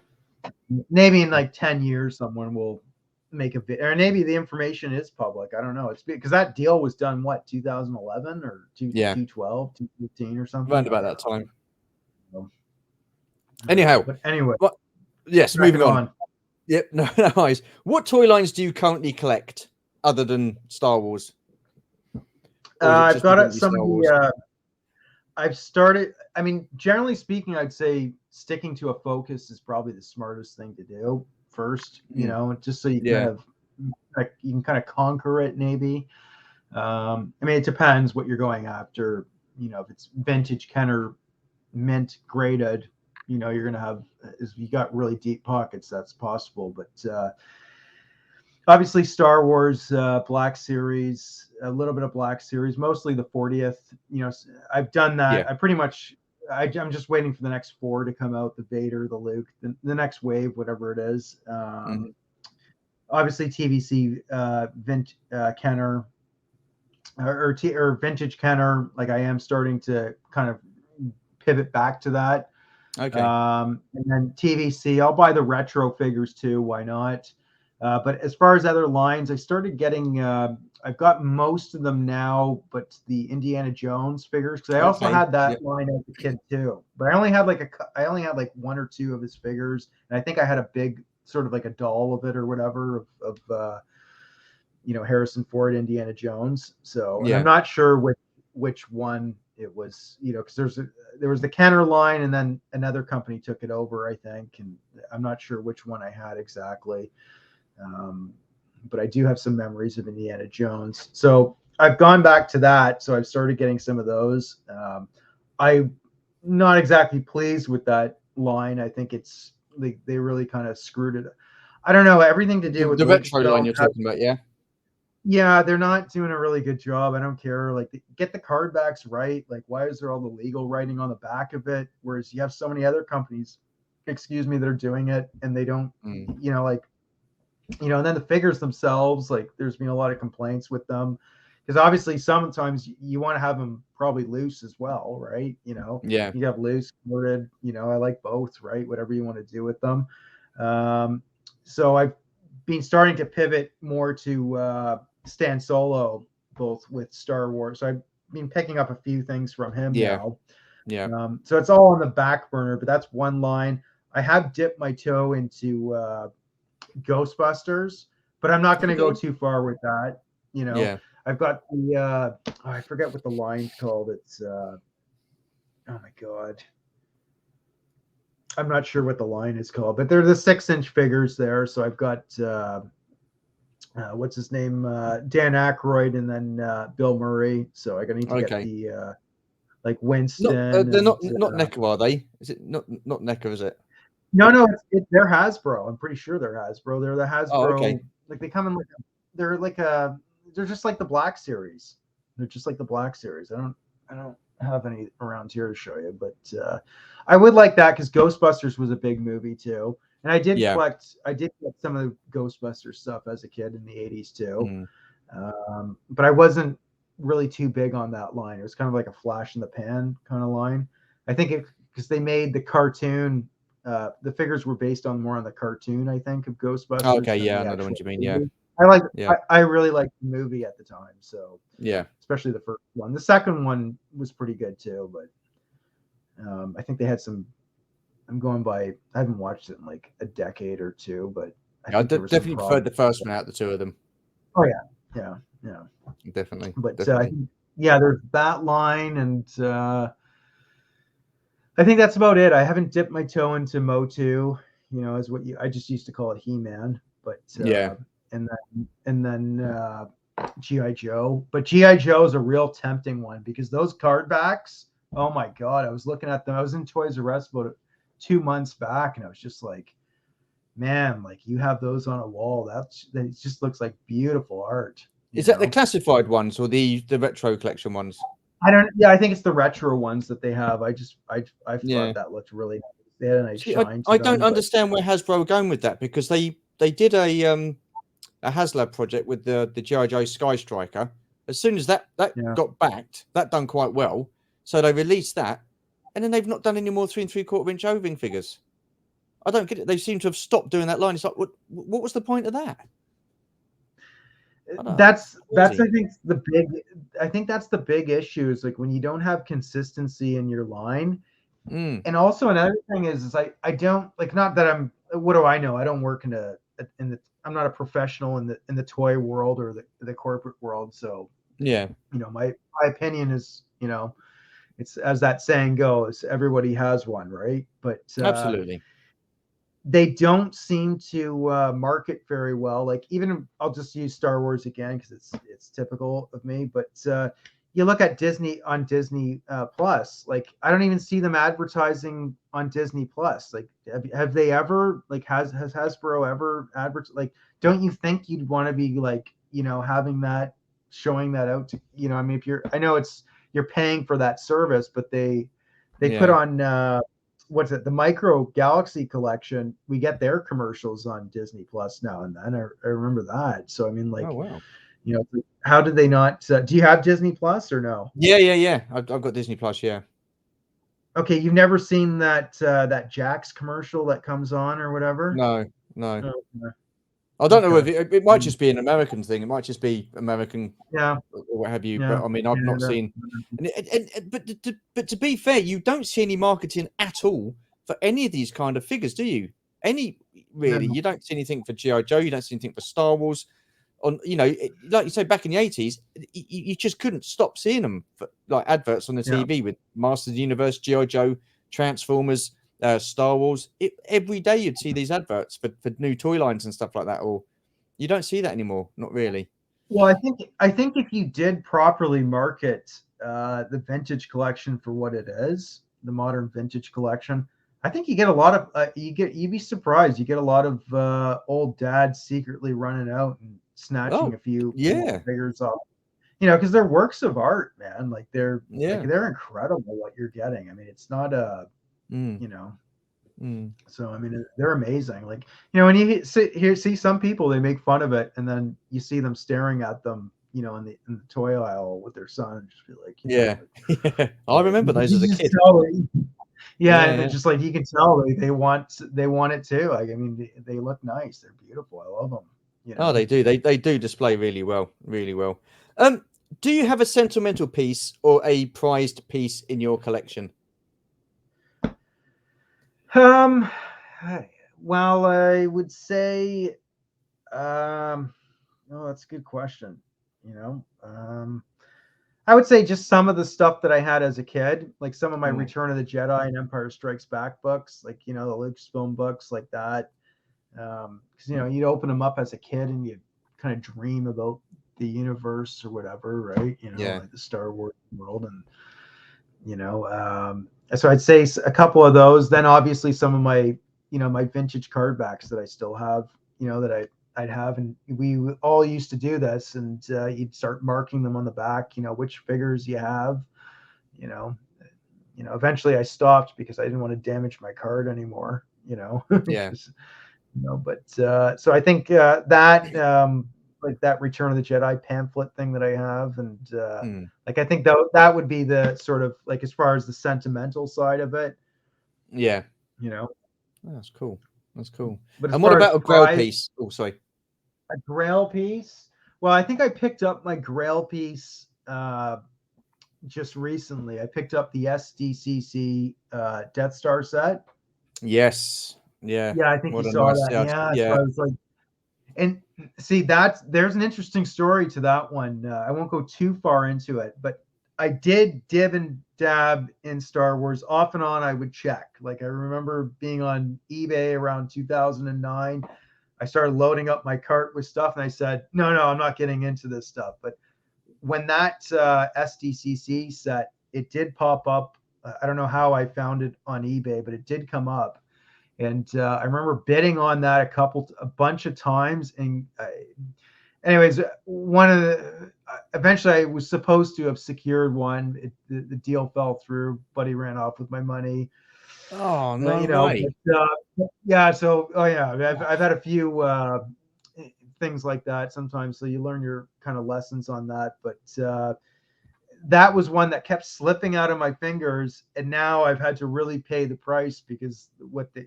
mean, maybe in like 10 years someone will make a bit or maybe the information is public. I don't know. It's because that deal was done what 2011 or yeah, 212, 215 or something. around I about don't that time. know. I don't know. Anyhow, But anyway, what? Yes, moving cracking on. on. Yep, no, no worries. What toy lines do you currently collect other than Star Wars, or is it I've just got going to it. be Some of Star Wars? the I've started. I mean, generally speaking, I'd say sticking to a focus is probably the smartest thing to do first. Mm, Just so you kind yeah, of like you can kind of conquer it. Maybe. I mean, it depends what you're going after. If it's vintage Kenner mint graded, you're gonna have is you got really deep pockets. That's possible, but obviously Star Wars, Black Series, a little bit of Black Series, mostly the 40th. I've done yeah. that. I pretty much, I'm just waiting for the next four to come out: the Vader, the Luke, the next wave, whatever it is. Mm, Obviously, TVC, Kenner, or vintage Kenner. Like I am starting to kind of pivot back to that. okay, And then TVC, I'll buy the retro figures too. Why not? But as far as other lines, I started getting. I've got most of them now, but the Indiana Jones figures because I also okay, had yeah, that line as a kid too. But I only had like one or two of his figures, and I think I had a big sort of like a doll of it or whatever of Harrison Ford, Indiana Jones. So, and I'm yeah, not sure which one it was, because there was the Kenner line, and then another company took it over, I think, and I'm not sure which one I had exactly. Um, but I do have some memories of Indiana Jones. So I've gone back to that. So I've started getting some of those. I'm not exactly pleased with that line. I think they really kind of screwed it. I don't know. Everything to do with the retro line Lucasfilm. you're talking about, yeah, Yeah, they're not doing a really good job. I don't care. Like, get the card backs right. Like, why is there all the legal writing on the back of it? Whereas you have so many other companies, excuse me, that are doing it and they don't, mm, like, and then the figures themselves, like, there's been a lot of complaints with them because obviously sometimes you want to have them probably loose as well, right? yeah, You have loose, coated, I like both, right? Whatever you want to do with them. Um, so I've been starting to pivot more to Stan Solo, both with Star Wars. So I've been picking up a few things from him yeah, now. yeah. So it's all on the back burner, but that's one line. I have dipped my toe into Ghostbusters, but I'm not going to go Okay, too far with that. yeah, I've got the I forget what the line's called. It's oh my god, I'm not sure what the line is called, but they're the 6-inch figures there. So I've got what's his name, Dan Aykroyd, and then Bill Murray. So I need to get okay. the like Not Winston they're and not Necker, are they? Is it not Necker? Is it? no, they're Hasbro. I'm pretty sure they're Hasbro. They're the Oh, okay. Hasbro. Like they come in like they're like a they're just like the Black Series. They're just like the Black Series. I don't have any around here to show you, but I would like that because Ghostbusters was a big movie too, and Yeah. I did collect some of the Ghostbusters stuff as a kid in the '80s too, Mm, but I wasn't really too big on that line. It was kind of like a flash in the pan kind of line. I think it because they made the cartoon the figures were based on more on the cartoon, I think, of Ghostbusters okay, than yeah, the I know the ones actual you mean. Yeah, movie. yeah, I really liked the movie at the time, so yeah. especially the first one. The second one was pretty good too, but I think they had some. I'm going by. I haven't watched it in like a decade or two, but I Yeah, I think there were some definitely preferred problems. the first one out of the two of them. Oh yeah, yeah, yeah. Definitely, But definitely. yeah, there's that line, and I think that's about it. I haven't dipped my toe into Motu, as what I just used to call it He-Man, but Yeah. and then GI Joe. But GI Joe is a real tempting one because those card backs. Oh my god, I was looking at them. I was in Toys R Us about 2 months back, and I was just like, man, like you have those on a wall. That just looks like beautiful art. You Is that the know. classified ones or the retro collection ones? I don't. Yeah, I think it's the retro ones that they have. I Yeah. thought that looked really nice. They had a nice See, I, shine to I don't them, but understand where Hasbro are going with that, because they did a HasLab project with the GI Joe Sky Striker. As soon as that yeah. got backed, that done quite well. So they released that, and then they've not done any more 3 3/4 inch oving figures. I don't get it. They seem to have stopped doing that line. It's like, what was the point of that? I don't know. That's Crazy. I think that's the big issue is like when you don't have consistency in your line. Mm, And also another thing is I don't like, not that I'm, what do I know? I don't work in the I'm not a professional in the toy world or the corporate world. So, yeah, my opinion is, it's as that saying goes, everybody has one, right? But absolutely. they don't seem to market very well. Like, even I'll just use Star Wars again because it's typical of me. But you look at Disney on Disney Plus. Like, I don't even see them advertising on Disney Plus. Like, have they ever, like, has Hasbro ever advertised? Like, don't you think you'd want to be like, having that, showing that out to, I mean, if I know you're paying for that service, but they put Yeah. on what's it, the Micro Galaxy collection. We get their commercials on Disney Plus now and then. I remember that. So I mean, Oh like, wow. how did they not? Do you have Disney Plus or no? Yeah, yeah, yeah. I've got Disney Plus. Yeah. Okay, you've never seen that Jax commercial that comes on or whatever. No, no. Oh, I don't know okay. if it might just be an American thing. It might just be American Yeah, or what have you. But yeah, I mean, I've not Canada. seen. But to be fair, you don't see any marketing at all for any of these kind of figures, do you? Any really? No. You don't see anything for GI Joe. You don't see anything for Star Wars. On like you say, back in the 80s, you just couldn't stop seeing them for, like, adverts on the Yeah. TV with Masters of the Universe, GI Joe, Transformers, Star Wars. Every day you'd see these adverts for new toy lines and stuff like that. Or you don't see that anymore. Not really. Well, I think if you did properly market the vintage collection for what it is, the modern vintage collection, I think you get a lot of you'd be surprised. You get a lot of old dads secretly running out and snatching Oh, a few yeah, figures off. Because they're works of art, man. Like yeah. they're incredible what you're getting. I mean, it's not a Mm, you know mm. so I mean, they're amazing. Like, when you sit here, see some people, they make fun of it, and then you see them staring at them, in the toy aisle with their son, and just be like, Yeah, like, yeah. I remember those you as a just kid. tell, yeah, Yeah, and yeah. it's just like you can tell they want it too. Like, I mean, they look nice, they're beautiful, I love them. You Oh, know, they do. They do display really well, really well. Do you have a sentimental piece or a prized piece in your collection? um, well, I would say, oh, that's a good question. You know, I would say just some of the stuff that I had as a kid, like some of my Mm, Return of the Jedi and Empire Strikes Back books, like, the Lucasfilm books like that. Because, you'd open them up as a kid and you kind of dream about the universe or whatever, right? yeah, Like the Star Wars world. And, so I'd say a couple of those. Then obviously some of my, my vintage card backs that I still have, that I'd have, and we all used to do this, and you'd start marking them on the back, which figures you have, you know, eventually I stopped because I didn't want to damage my card anymore, yeah. because, but so I think that like that Return of the Jedi pamphlet thing that I have, and Mm, like I think that would be the sort of, like, as far as the sentimental side of it, yeah. you know. Oh, that's cool. That's cool. But as And what far as about a Grail prize, piece? Oh, sorry. a Grail piece, well, I think I picked up my Grail piece just recently. I picked up the SDCC Death Star set. Yes. Yeah. Yeah, I think you What a saw nice that. set. Yeah, so Yeah. I was like, and See, there's an interesting story to that one. I won't go too far into it, but I did dib and dab in Star Wars off and on. I would check. Like I remember being on eBay around 2009. I started loading up my cart with stuff, and I said, "No, no, I'm not getting into this stuff." But when that SDCC set, it did pop up. I don't know how I found it on eBay, but it did come up, and I remember bidding on that a bunch of times. And anyways, one of the eventually I was supposed to have secured one. The deal fell through. Buddy ran off with my money. Oh, no way. But yeah. So oh yeah, I've had a few things like that sometimes. So you learn your kind of lessons on that. But that was one that kept slipping out of my fingers, and now I've had to really pay the price because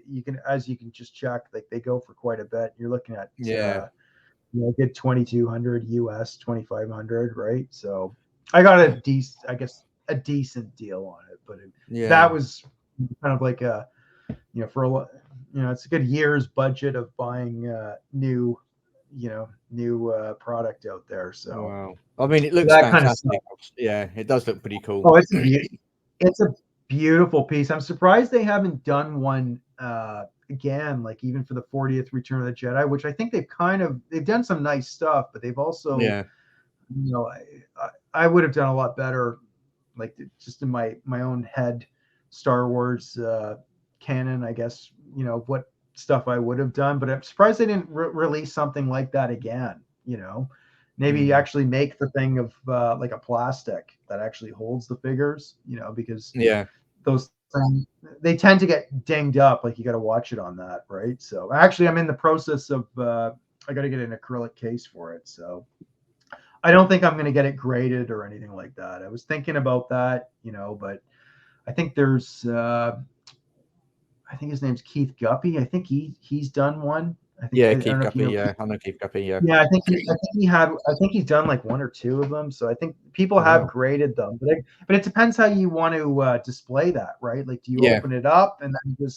you can, as you can just check, like they go for quite a bit. You're looking at Yeah. get 2,200 US, 2,500, right? So I got I guess a decent deal on it, but Yeah. that was kind of like a for a it's a good year's budget of buying new product out there. So Wow. I mean, it looks that kind of stuff. fantastic. Yeah, it does look pretty cool. Oh, it's a beautiful piece. I'm surprised they haven't done one again, like even for the 40th Return of the Jedi, which I think they've done some nice stuff, but they've also, Yeah. I would have done a lot better, like just in my own head, Star Wars canon, I guess, what stuff I would have done, but I'm surprised they didn't release something like that again, maybe Mm. actually make the thing of like a plastic that actually holds the figures, because Yeah. those things, they tend to get dinged up. Like you got to watch it on that, right? So actually, I'm in the process of I got to get an acrylic case for it. So I don't think I'm going to get it graded or anything like that. I was thinking about that, but I think there's I think his name's Keith Guppy. I think he's done one. Yeah, I Keith don't know if you Guppy. know Yeah, I know Keith Guppy. Yeah. Yeah, I think he's done like one or two of them. So I think people Oh, have wow. graded them, but it depends how you want to display that, right? Like, do you Yeah. open it up and then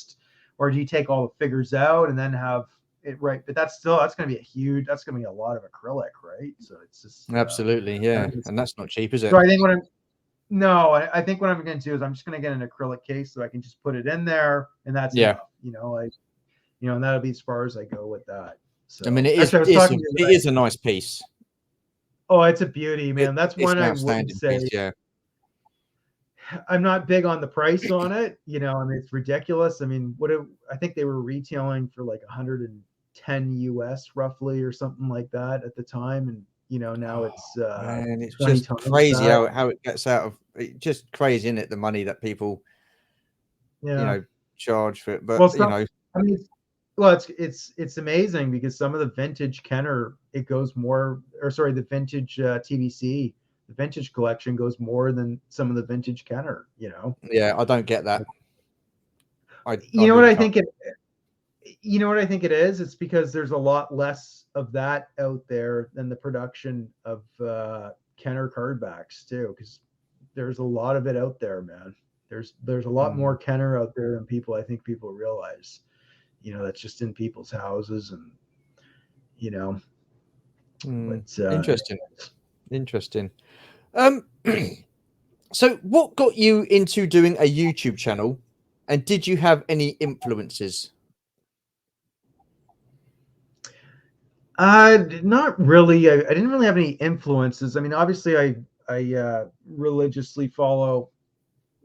or do you take all the figures out and then have it right? But that's going to be that's going to be a lot of acrylic, right? So it's just, Absolutely. I Yeah, think it's, and that's not cheap, is it? so I think no, I think what I'm going to do is I'm just going to get an acrylic case so I can just put it in there and that's Yeah. enough, and that'll be as far as I go with that. I mean, So actually, I was talking to it is a nice piece. Oh, it's a beauty, man. That's It's one an I wouldn't outstanding say. piece. Yeah. I'm not big on the price on it. I mean, it's ridiculous. I mean, I think they were retailing for like 110 US roughly or something like that at the time. And, now Oh, it's man, it's 20 just times crazy that. how it gets out of it. Just crazy, isn't it? The money that people, you Yeah. know, charge for it. But Well, I mean, it's amazing because some of the vintage Kenner, it goes more, or sorry, the vintage TBC, the vintage collection goes more than some of the vintage Kenner. yeah, I don't get that. I You know what really I can't. think You know what I think it is? It's because there's a lot less of that out there than the production of Kenner card backs too, because there's a lot of it out there, man. There's a lot Mm, more Kenner out there than I think people realize. That's just in people's houses, and you know, but interesting. Interesting. Um, so what got you into doing a YouTube channel, and did you have any influences? not really. I didn't really have any influences. I mean, obviously, I religiously follow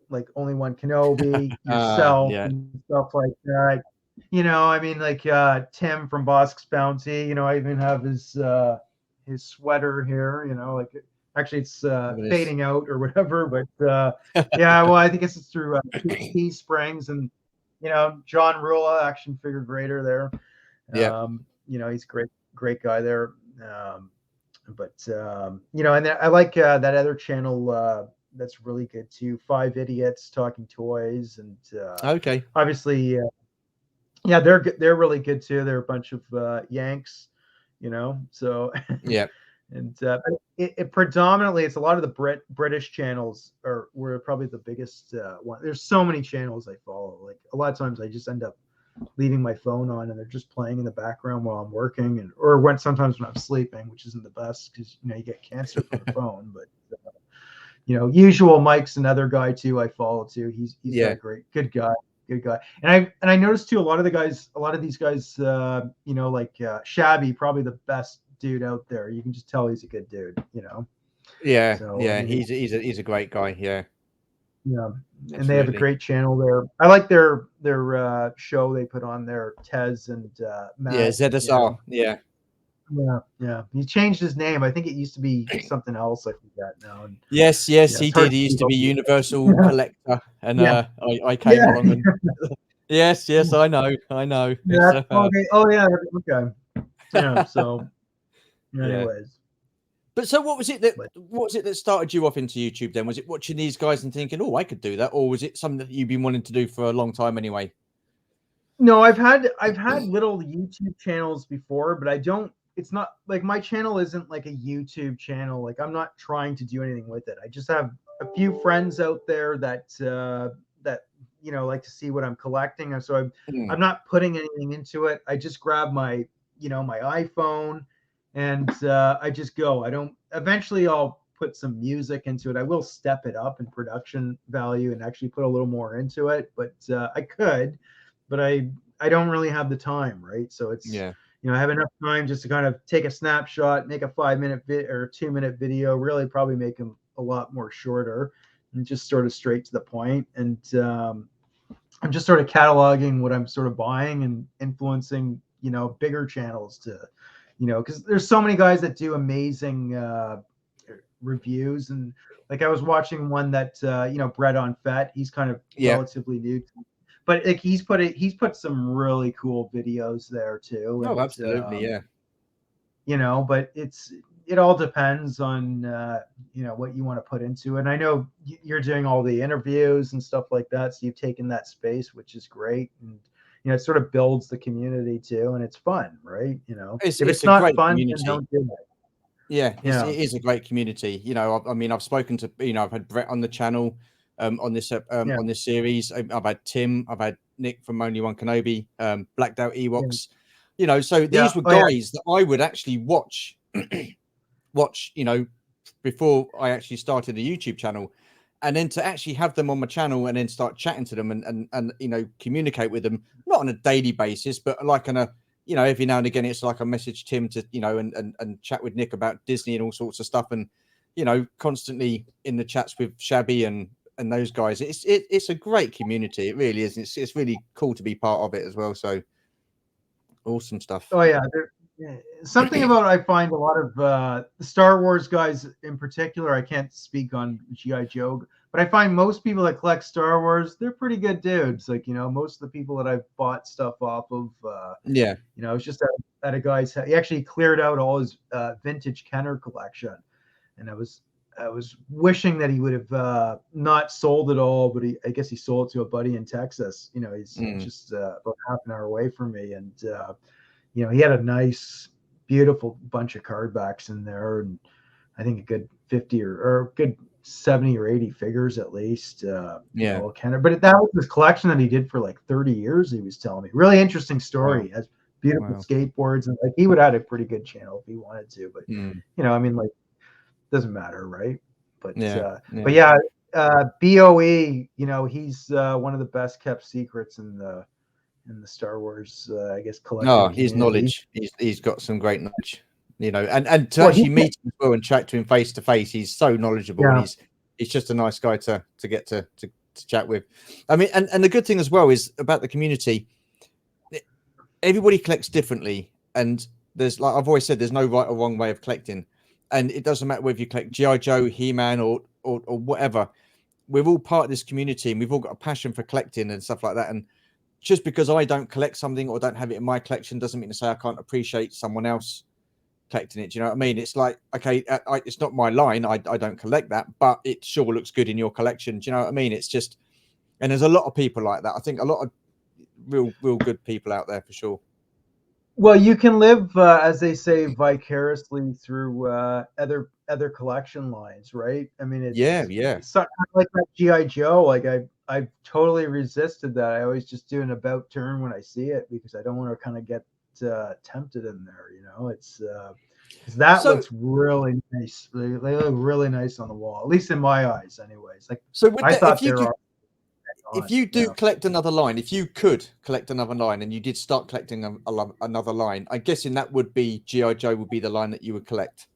like Only One Kenobi, yourself, Yeah, and stuff like that. I mean, like Tim from Bosk's Bounty. I even have his sweater here. Like actually it's look at this. fading out or whatever, but yeah. Well, I think it's through Springs, and John Rula, action figure grader there. Yeah. He's a great guy there. But and then I like that other channel that's really good too. Five Idiots Talking Toys, and Okay. obviously, yeah, they're really good too. They're a bunch of Yanks, So Yeah. and but it predominantly it's a lot of the British channels were probably the biggest one. There's so many channels I follow. Like a lot of times I just end up leaving my phone on and they're just playing in the background while I'm working, and or sometimes when I'm sleeping, which isn't the best because you get cancer from the phone. But Usual Mike's another guy too I follow too. He's got Yeah. a good guy. Good guy, and I noticed too a lot of these guys, like Shabby, probably the best dude out there. You can just tell he's a good dude. Yeah, So I yeah, mean, he's a great guy. Yeah, yeah, and they have a absolutely. great channel there. I like their show they put on there, Tez and Yeah, Matt. ZSR. Yeah, Yeah, yeah. He changed his name. I think it used to be something else. I forget now. And yes, yeah, he it's hard did. to He used keep to up be with. Universal Collector, and Yeah, I came yeah, along and yes, I know, It's yeah. Okay. Oh yeah. Okay. Yeah. So, yeah. anyways, But so, what was it but that started you off into YouTube? Then was it watching these guys and thinking, "Oh, I could do that," or was it something that you've been wanting to do for a long time anyway? no, I've had little YouTube channels before, but I don't. It's not like my channel isn't like a YouTube channel. Like I'm not trying to do anything with it. I just have a few friends out there that like to see what I'm collecting, and so I'm Mm, not putting anything into it. I just grab my iPhone, and I just go. I don't. Eventually, I'll put some music into it. I will step it up in production value and actually put a little more into it, but I could, but I don't really have the time, right? So it's yeah. I have enough time just to kind of take a snapshot, make a 5 minute or 2 minute video, really probably make them a lot more shorter and just sort of straight to the point. And I'm just sort of cataloging what I'm sort of buying and influencing, bigger channels to, because there's so many guys that do amazing reviews. And like I was watching one that, Bread on Fat, he's kind of Yeah. relatively new, but like he's put some really cool videos there too. Oh, And absolutely. Yeah. but it all depends on what you want to put into it. And I know you're doing all the interviews and stuff like that, so you've taken that space, which is great. And it sort of builds the community too, and it's fun, right? If It's it's a not great fun, then community. don't do it. Yeah, it Yeah, is a great community. I mean, I've spoken to I've had Brett on the channel, yeah, on this series. I've had Tim, I've had Nick from Only One Kenobi, Blacked Out yeah, Ewoks. So yeah. these were Oh yeah, guys that I would actually watch. Before I actually started a YouTube channel, and then to actually have them on my channel and then start chatting to them and communicate with them, not on a daily basis, but like on a every now and again, it's like I message Tim to and chat with Nick about Disney and all sorts of stuff, and constantly in the chats with Shabby and those guys. It's a great community. It really is. It's really cool to be part of it as well. So awesome stuff. oh yeah. Yeah, something about I find a lot of the Star Wars guys in particular. I can't speak on GI Joe, but I find most people that collect Star Wars, they're pretty good dudes. Like most of the people that I've bought stuff off of, Yeah. it's just at a guy's. He actually cleared out all his vintage Kenner collection, and I was wishing that he would have not sold it all, but I guess he sold it to a buddy in Texas. He's Mm. just about half an hour away from me, and he had a nice, beautiful bunch of card backs in there, and I think a good 50 or a good 70 or 80 figures at least. Yeah. Kenner, but that was his collection that he did for like 30 years. He was telling me, really interesting story. Wow. He has beautiful Wow. skateboards, and like he would have had a pretty good channel if he wanted to, but Mm. I mean, like, doesn't matter, right? But Yeah. but Yeah. yeah, BOE, he's one of the best kept secrets in the Star Wars, I guess, collecting Oh, his community. knowledge. He's got some great knowledge. And to Well, actually meet him as well and chat to him face to face, he's so knowledgeable, and yeah, he's just a nice guy to get to chat with. I mean, and the good thing as well is about the community. Everybody collects differently, and there's, like I've always said, there's no right or wrong way of collecting, and it doesn't matter whether you collect GI Joe, He-Man, or whatever. We're all part of this community, and we've all got a passion for collecting and stuff like that. And just because I don't collect something or don't have it in my collection doesn't mean to say I can't appreciate someone else collecting it. Do you know what I mean? It's like, okay, it's not my line. I don't collect that, but it sure looks good in your collection. Do you know what I mean? It's just, and there's a lot of people like that. I think a lot of real good people out there for sure. Well, you can live, as they say, vicariously through other collection lines, right? I mean, Yeah, it's yeah. kind of like that GI Joe. Like I've totally resisted that. I always just do an about turn when I see it because I don't want to kind of get tempted in there. You know, it's because that So, looks really nice. They look really nice on the wall, at least in my eyes, anyways. Like so with I that, thought they were all if on. you do Yeah. collect another line, if you could collect another line, and you did start collecting another line, I'm guessing that would be GI Joe would be the line that you would collect.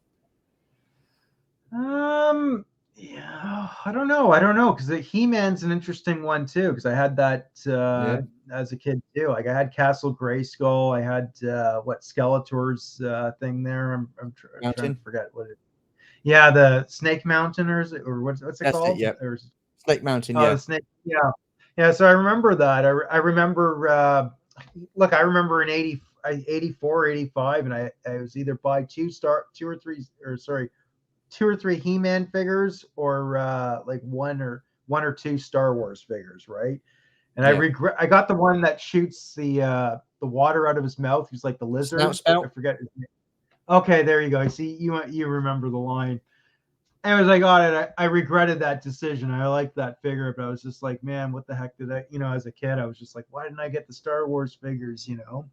Yeah, I don't know, because the He-Man's an interesting one too, because I had that Yeah, as a kid too. Like I had Castle Grayskull, I had what Skeletor's thing there. Trying to Mountain. forget what it. Yeah, the Snake Mountain, or is it, or what's it That's it. called? Yeah, Or Snake Mountain. oh, Yeah, the Snake. Yeah, yeah. So I remember that. I remember. Look, I remember in 84, 85, and I was either buy two or three, or sorry, two or three He-Man figures, or like one or two Star Wars figures, right? And yeah. I got the one that shoots the water out of his mouth. He's like the Snout lizard. I spout. forget his name. Okay, there you go. See, you remember the line. Anyways, I got it. I regretted that decision. I liked that figure, but I was just like, man, what the heck did I? You know, as a kid, I was just like, why didn't I get the Star Wars figures? You know,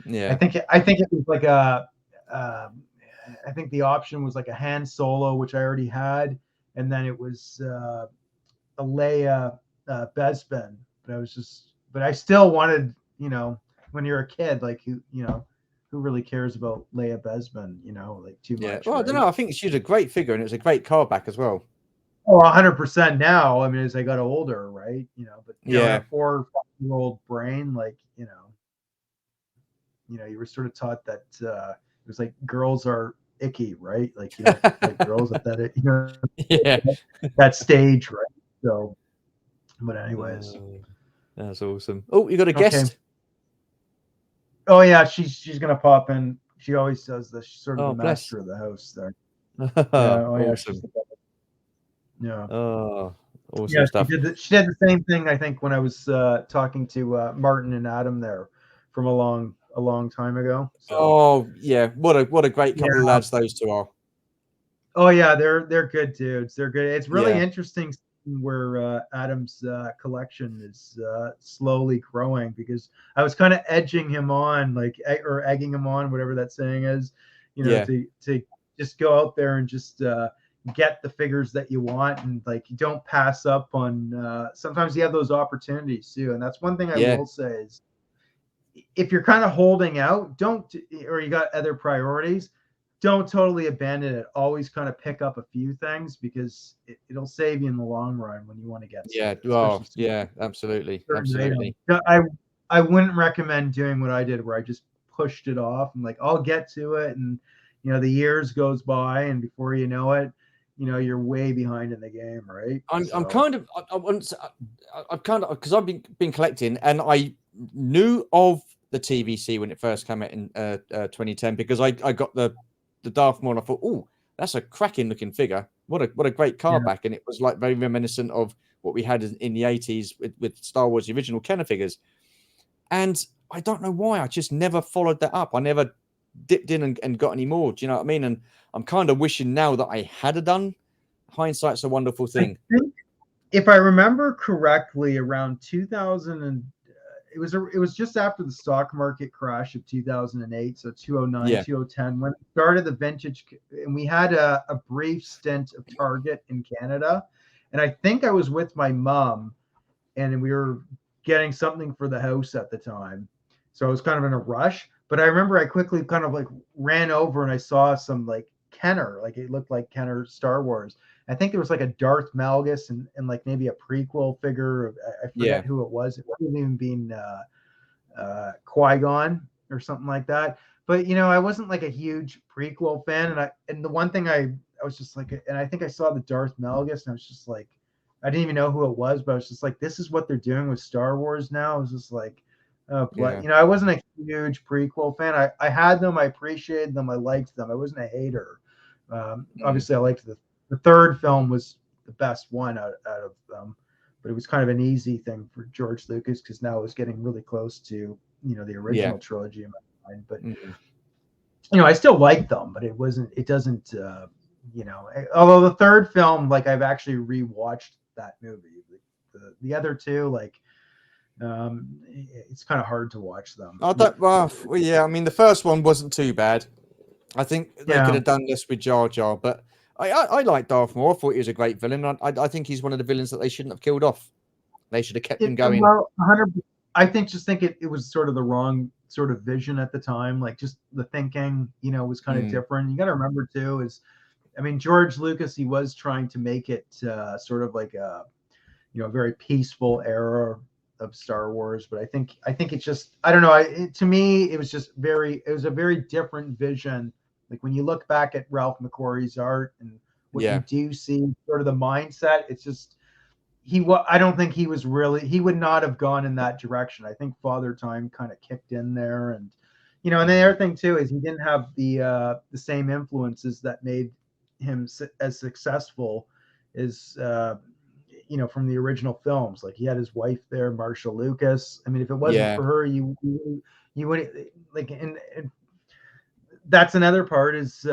Yeah, I think it was like a I think the option was like a Han Solo, which I already had, and then it was a Leia Bespin. But I was just, but I still wanted, you know, when you're a kid, like who really cares about Leia Bespin, like too yeah. much, Well, I don't right? know. I think she's a great figure, and it was a great card back as well. Oh, 100% now. I mean, as I got older, right? But in a Yeah, 4 or 5 year old brain, like you were sort of taught that it was like girls are icky, right? Like you don't like girls at that, yeah. that stage, right? So, but anyways, Oh, that's awesome. Oh, you got a okay. guest? Oh yeah, she's gonna pop in. She always does this. She's sort of the Oh, bless. master of the house there. Yeah. Oh yeah, she's Awesome. the yeah. Oh, Yeah, awesome stuff. she did the same thing, I think, when I was talking to Martin and Adam there from a long time ago. So Oh, yeah. What a great couple of yeah. lads those two are. Oh yeah, they're good dudes. They're good. It's really Yeah, interesting where Adam's collection is slowly growing, because I was kind of edging him on, like or egging him on, whatever that saying is, yeah, to just go out there and just get the figures that you want, and like you don't pass up on. Sometimes you have those opportunities too, and that's one thing I yeah, will say is, if you're kind of holding out, don't, or you got other priorities, don't totally abandon it. Always kind of pick up a few things, because it'll save you in the long run when you want to get yeah. something, Oh, especially yeah. Absolutely, certain items. absolutely. I wouldn't recommend doing what I did, where I just pushed it off and like I'll get to it, and the years goes by, and before you know it, you're way behind in the game, right? I'm So kind of I've kind of because I've been collecting, and I knew of the TVC when it first came out in 2010, because I got the Darth Maul, and I thought, oh, that's a cracking looking figure. What a great yeah, card back, and it was like very reminiscent of what we had in the 80s with Star Wars, the original Kenner figures. And I don't know why, I just never followed that up. I never dipped in and got any more. Do you know what I mean? And I'm kind of wishing now that I had a done. Hindsight's a wonderful I thing. think, if I remember correctly, around 2000, and it was just after the stock market crash of 2008, so 209, Yeah, 2010, when it started the vintage, and we had a brief stint of Target in Canada, and I think I was with my mom, and we were getting something for the house at the time. So I was kind of in a rush. But I remember I quickly kind of like ran over, and I saw some like Kenner, like it looked like Kenner Star Wars. I think there was like a Darth Malgus, and like maybe a prequel figure. I yeah, forget who it was. It wasn't even being Qui Gon or something like that. But I wasn't like a huge prequel fan, and the one thing I was just like, and I think I saw the Darth Malgus, and I was just like, I didn't even know who it was, but I was just like, this is what they're doing with Star Wars now. I was just like, yeah, I wasn't a huge prequel fan. I had them, I appreciated them, I liked them. I wasn't a hater. mm, Obviously, I liked the third film was the best one out of them, but it was kind of an easy thing for George Lucas, because now it was getting really close to the yeah. original trilogy in my But Mm. I still like them, but it doesn't, although the third film, like I've actually rewatched that movie. The other two, like, it's kind of hard to watch them. I don't. Well, yeah. I mean, the first one wasn't too bad. I think they could Yeah, have done this with Jar Jar, but I like Darth Maul. I thought he was a great villain. I think he's one of the villains that they shouldn't have killed off. They should have kept him going. well, 100. I think it was sort of the wrong sort of vision at the time. Like just the thinking, was kind of Mm. different. You got to remember too is, I mean, George Lucas, he was trying to make it sort of like a very peaceful era of Star Wars. But I think it's just, I don't know. To me, it was it was a very different vision. Like when you look back at Ralph McQuarrie's art and what you Yeah. do see, sort of the mindset, it's just I don't think he would not have gone in that direction. I think Father Time kind of kicked in there, and the Mm. other thing too is he didn't have the same influences that made him as successful as from the original films. Like he had his wife there, Marsha Lucas. I mean, if it wasn't Yeah. for her, you wouldn't like. And that's another part is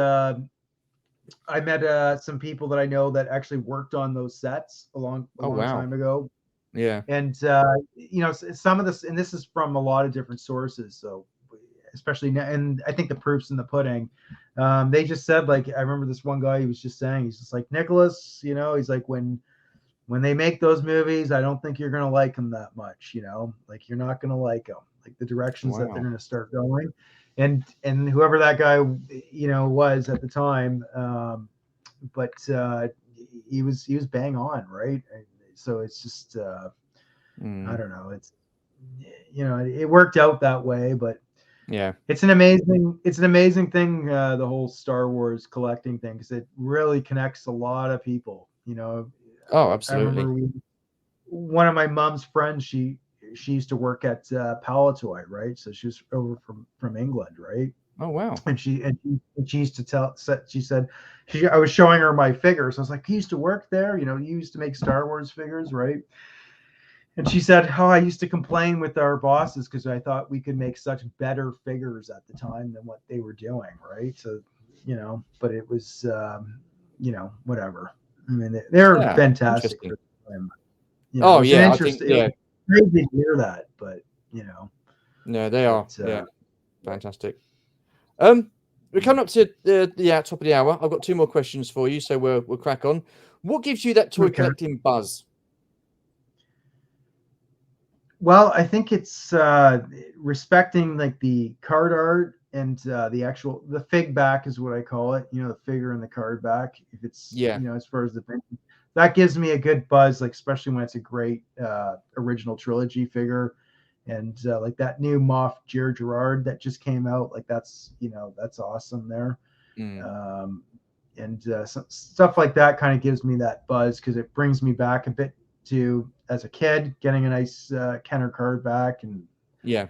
I met some people that I know that actually worked on those sets a Oh long wow. time ago, Yeah. and some of this, and this is from a lot of different sources. So especially, and I think the proof's in the pudding. They just said, like, I remember this one guy, he was just saying, he's just like, Nicholas, he's like, when they make those movies, I don't think you're gonna like them that much. Like you're not gonna like them, like the directions that they're Wow. gonna start going, and whoever that guy was at the time, but he was bang on, right? So it's just I Mm. don't know. It worked out that way, but Yeah. it's an amazing thing, the whole Star Wars collecting thing, because it really connects a lot of people. Oh, I remember absolutely. one of my mom's friends, she used to work at Palatoy, right? So she was over from England, right? Oh wow. And she used to she said, I was showing her my figures. I was like, he used to work there, you used to make Star Wars figures, right? And she said, oh, I used to complain with our bosses because I thought we could make such better figures at the time than what they were doing, right? So, but it was, whatever. I mean, they're Yeah. fantastic Interesting. for the time. It Oh was an yeah. I think interesting, it was yeah. crazy to hear that, but, No, they are. but, Yeah. yeah. Fantastic. We're coming up to the top of the hour. I've got two more questions for you, so we'll crack on. What gives you that toy Okay. collecting buzz? Well, I think it's respecting like the card art and the fig back is what I call it. The figure and the card back. If it's Yeah. as far as that gives me a good buzz, like especially when it's a great original trilogy figure, and like that new Moff Gerard that just came out. Like that's awesome there. Mm. Um, and stuff like that kind of gives me that buzz because it brings me back a bit to as a kid getting a nice Kenner card back, and Yeah.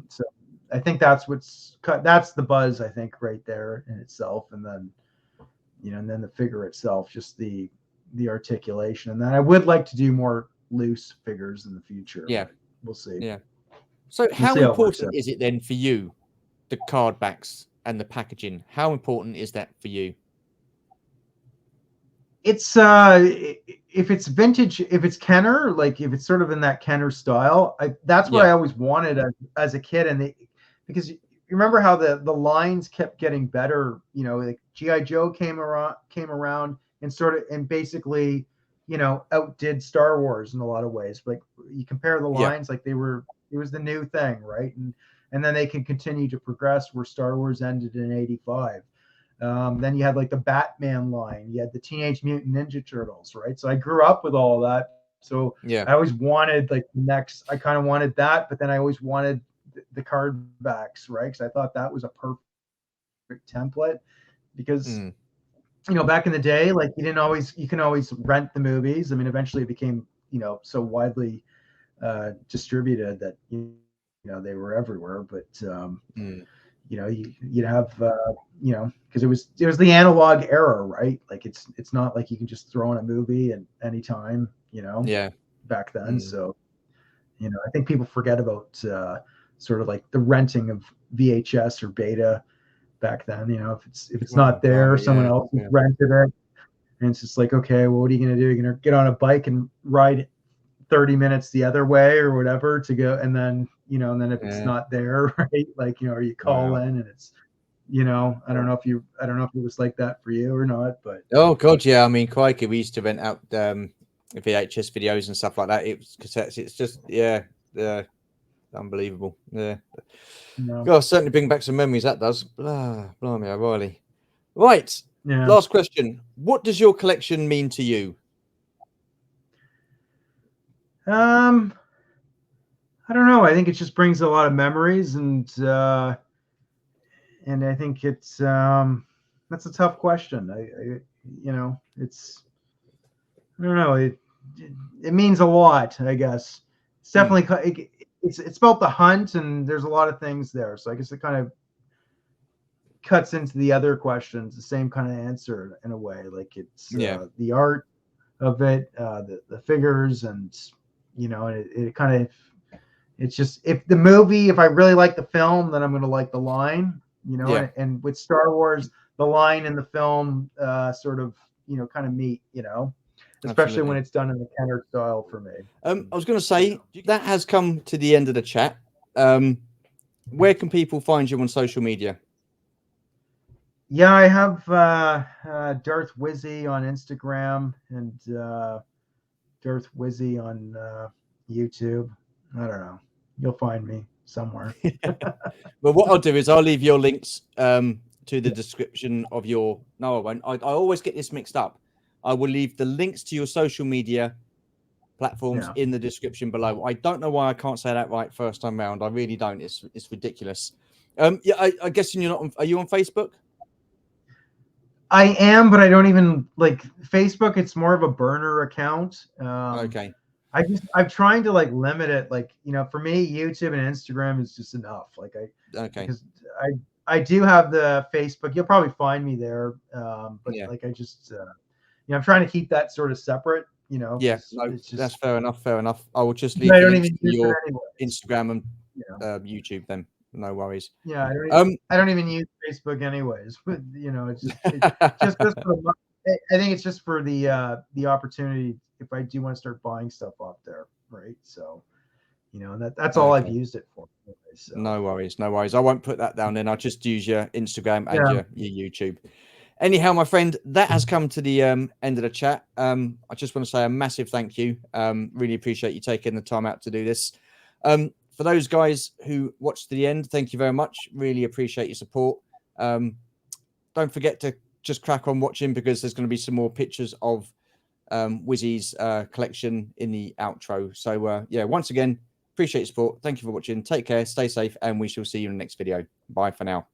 so I think that's the buzz, I think, right there in itself. And then the figure itself, just the articulation. And then I would like to do more loose figures in the future, Yeah. but we'll see. Yeah. So, We'll how see how it works important out. is it then for you, the card backs and the packaging? How important is that for you? It's if it's vintage, if it's Kenner, like if it's sort of in that Kenner style, that's what Yeah. I always wanted as a kid. And because you remember how the lines kept getting better, like GI Joe came around and basically outdid Star Wars in a lot of ways. Like you compare the Yeah. lines, like it was the new thing, right? And then they can continue to progress where Star Wars ended in '85. Then you had like the Batman line, you had the Teenage Mutant Ninja Turtles, right? So I grew up with all of that. So Yeah. I always wanted like I kind of wanted that, but then I always wanted the card backs, right? Because I thought that was a perfect template. Because Mm. back in the day, like you can always rent the movies. I mean, eventually it became so widely distributed that they were everywhere. But Mm. you'd have because it was the analog era, right? Like it's not like you can just throw in a movie at any time, Yeah. back then. Mm. So I think people forget about sort of like the renting VHS or beta back then. You know, if it's Oh, not there, blimey, someone yeah, else has yeah, rented it, and it's just like, okay, well, what are you gonna do? You're gonna get on a bike and ride 30 minutes the other way or whatever to go, and then and then if it's yeah. not there, right? Like, or you call Wow. in and it's, I don't know if it was like that for you or not, but Oh God, yeah. I mean, crikey, we used to rent out VHS videos and stuff like that. It was cassettes. It's just unbelievable. Yeah. you God, certainly bring back some memories. That does. Blimey, O'Reilly. Right. yeah. Last question. What does your collection mean to you? Um, I don't know. I think it just brings a lot of memories, and I think it's that's a tough question. It's, I don't know. It means a lot, I guess. It's Hmm. definitely it's about the hunt, and there's a lot of things there. So I guess it kind of cuts into the other questions, the same kind of answer in a way. Like it's Yeah. the art of it, the figures, and it kind of, it's just, if the movie, if I really like the film, then I'm going to like the line, Yeah. and with Star Wars, the line and the film sort of, kind of meet, especially when Absolutely. it's done in the Kenner style for me. I was going to say that has come to the end of the chat. Where can people find you on social media? Yeah, I have Darth Wizzy on Instagram and Darth Wizzy on YouTube. I don't know. You'll find me somewhere. Well, what I'll do is I'll leave your links to the description of your. No, I won't. I always get this mixed up. I will leave the links to your social media platforms Yeah. in the description below. I don't know why I can't say that right first time round. I really don't. It's ridiculous. Yeah, I guess you're not. Are you on Facebook? I am, but I don't even like Facebook. It's more of a burner account. Okay. I'm trying to like limit it. Like, for me, YouTube and Instagram is just enough. Okay. Because I do have the Facebook. You'll probably find me there. But Yeah. like, I just, I'm trying to keep that sort of separate, Yeah. because No, it's that's just, fair enough. Fair enough. I will just but leave I the don't links even to use it your anyways. Instagram and You know, YouTube then. No worries. yeah, Um, I don't even use Facebook anyways. But it's just for the, I think it's just for the opportunity if I do want to start buying stuff off there, right? So, and that's all I've okay. used it for. Anyway, so No worries. No worries. I won't put that down then. I'll just use your Instagram and yeah, your YouTube. Anyhow, my friend, that has come to the end of the chat. I just want to say a massive thank you. Really appreciate you taking the time out to do this. For those guys who watched to the end, thank you very much. Really appreciate your support. Don't forget to just crack on watching because there's going to be some more pictures of Wizzy's collection in the outro. So yeah, once again, appreciate your support. Thank you for watching. Take care, stay safe, and we shall see you in the next video. Bye for now.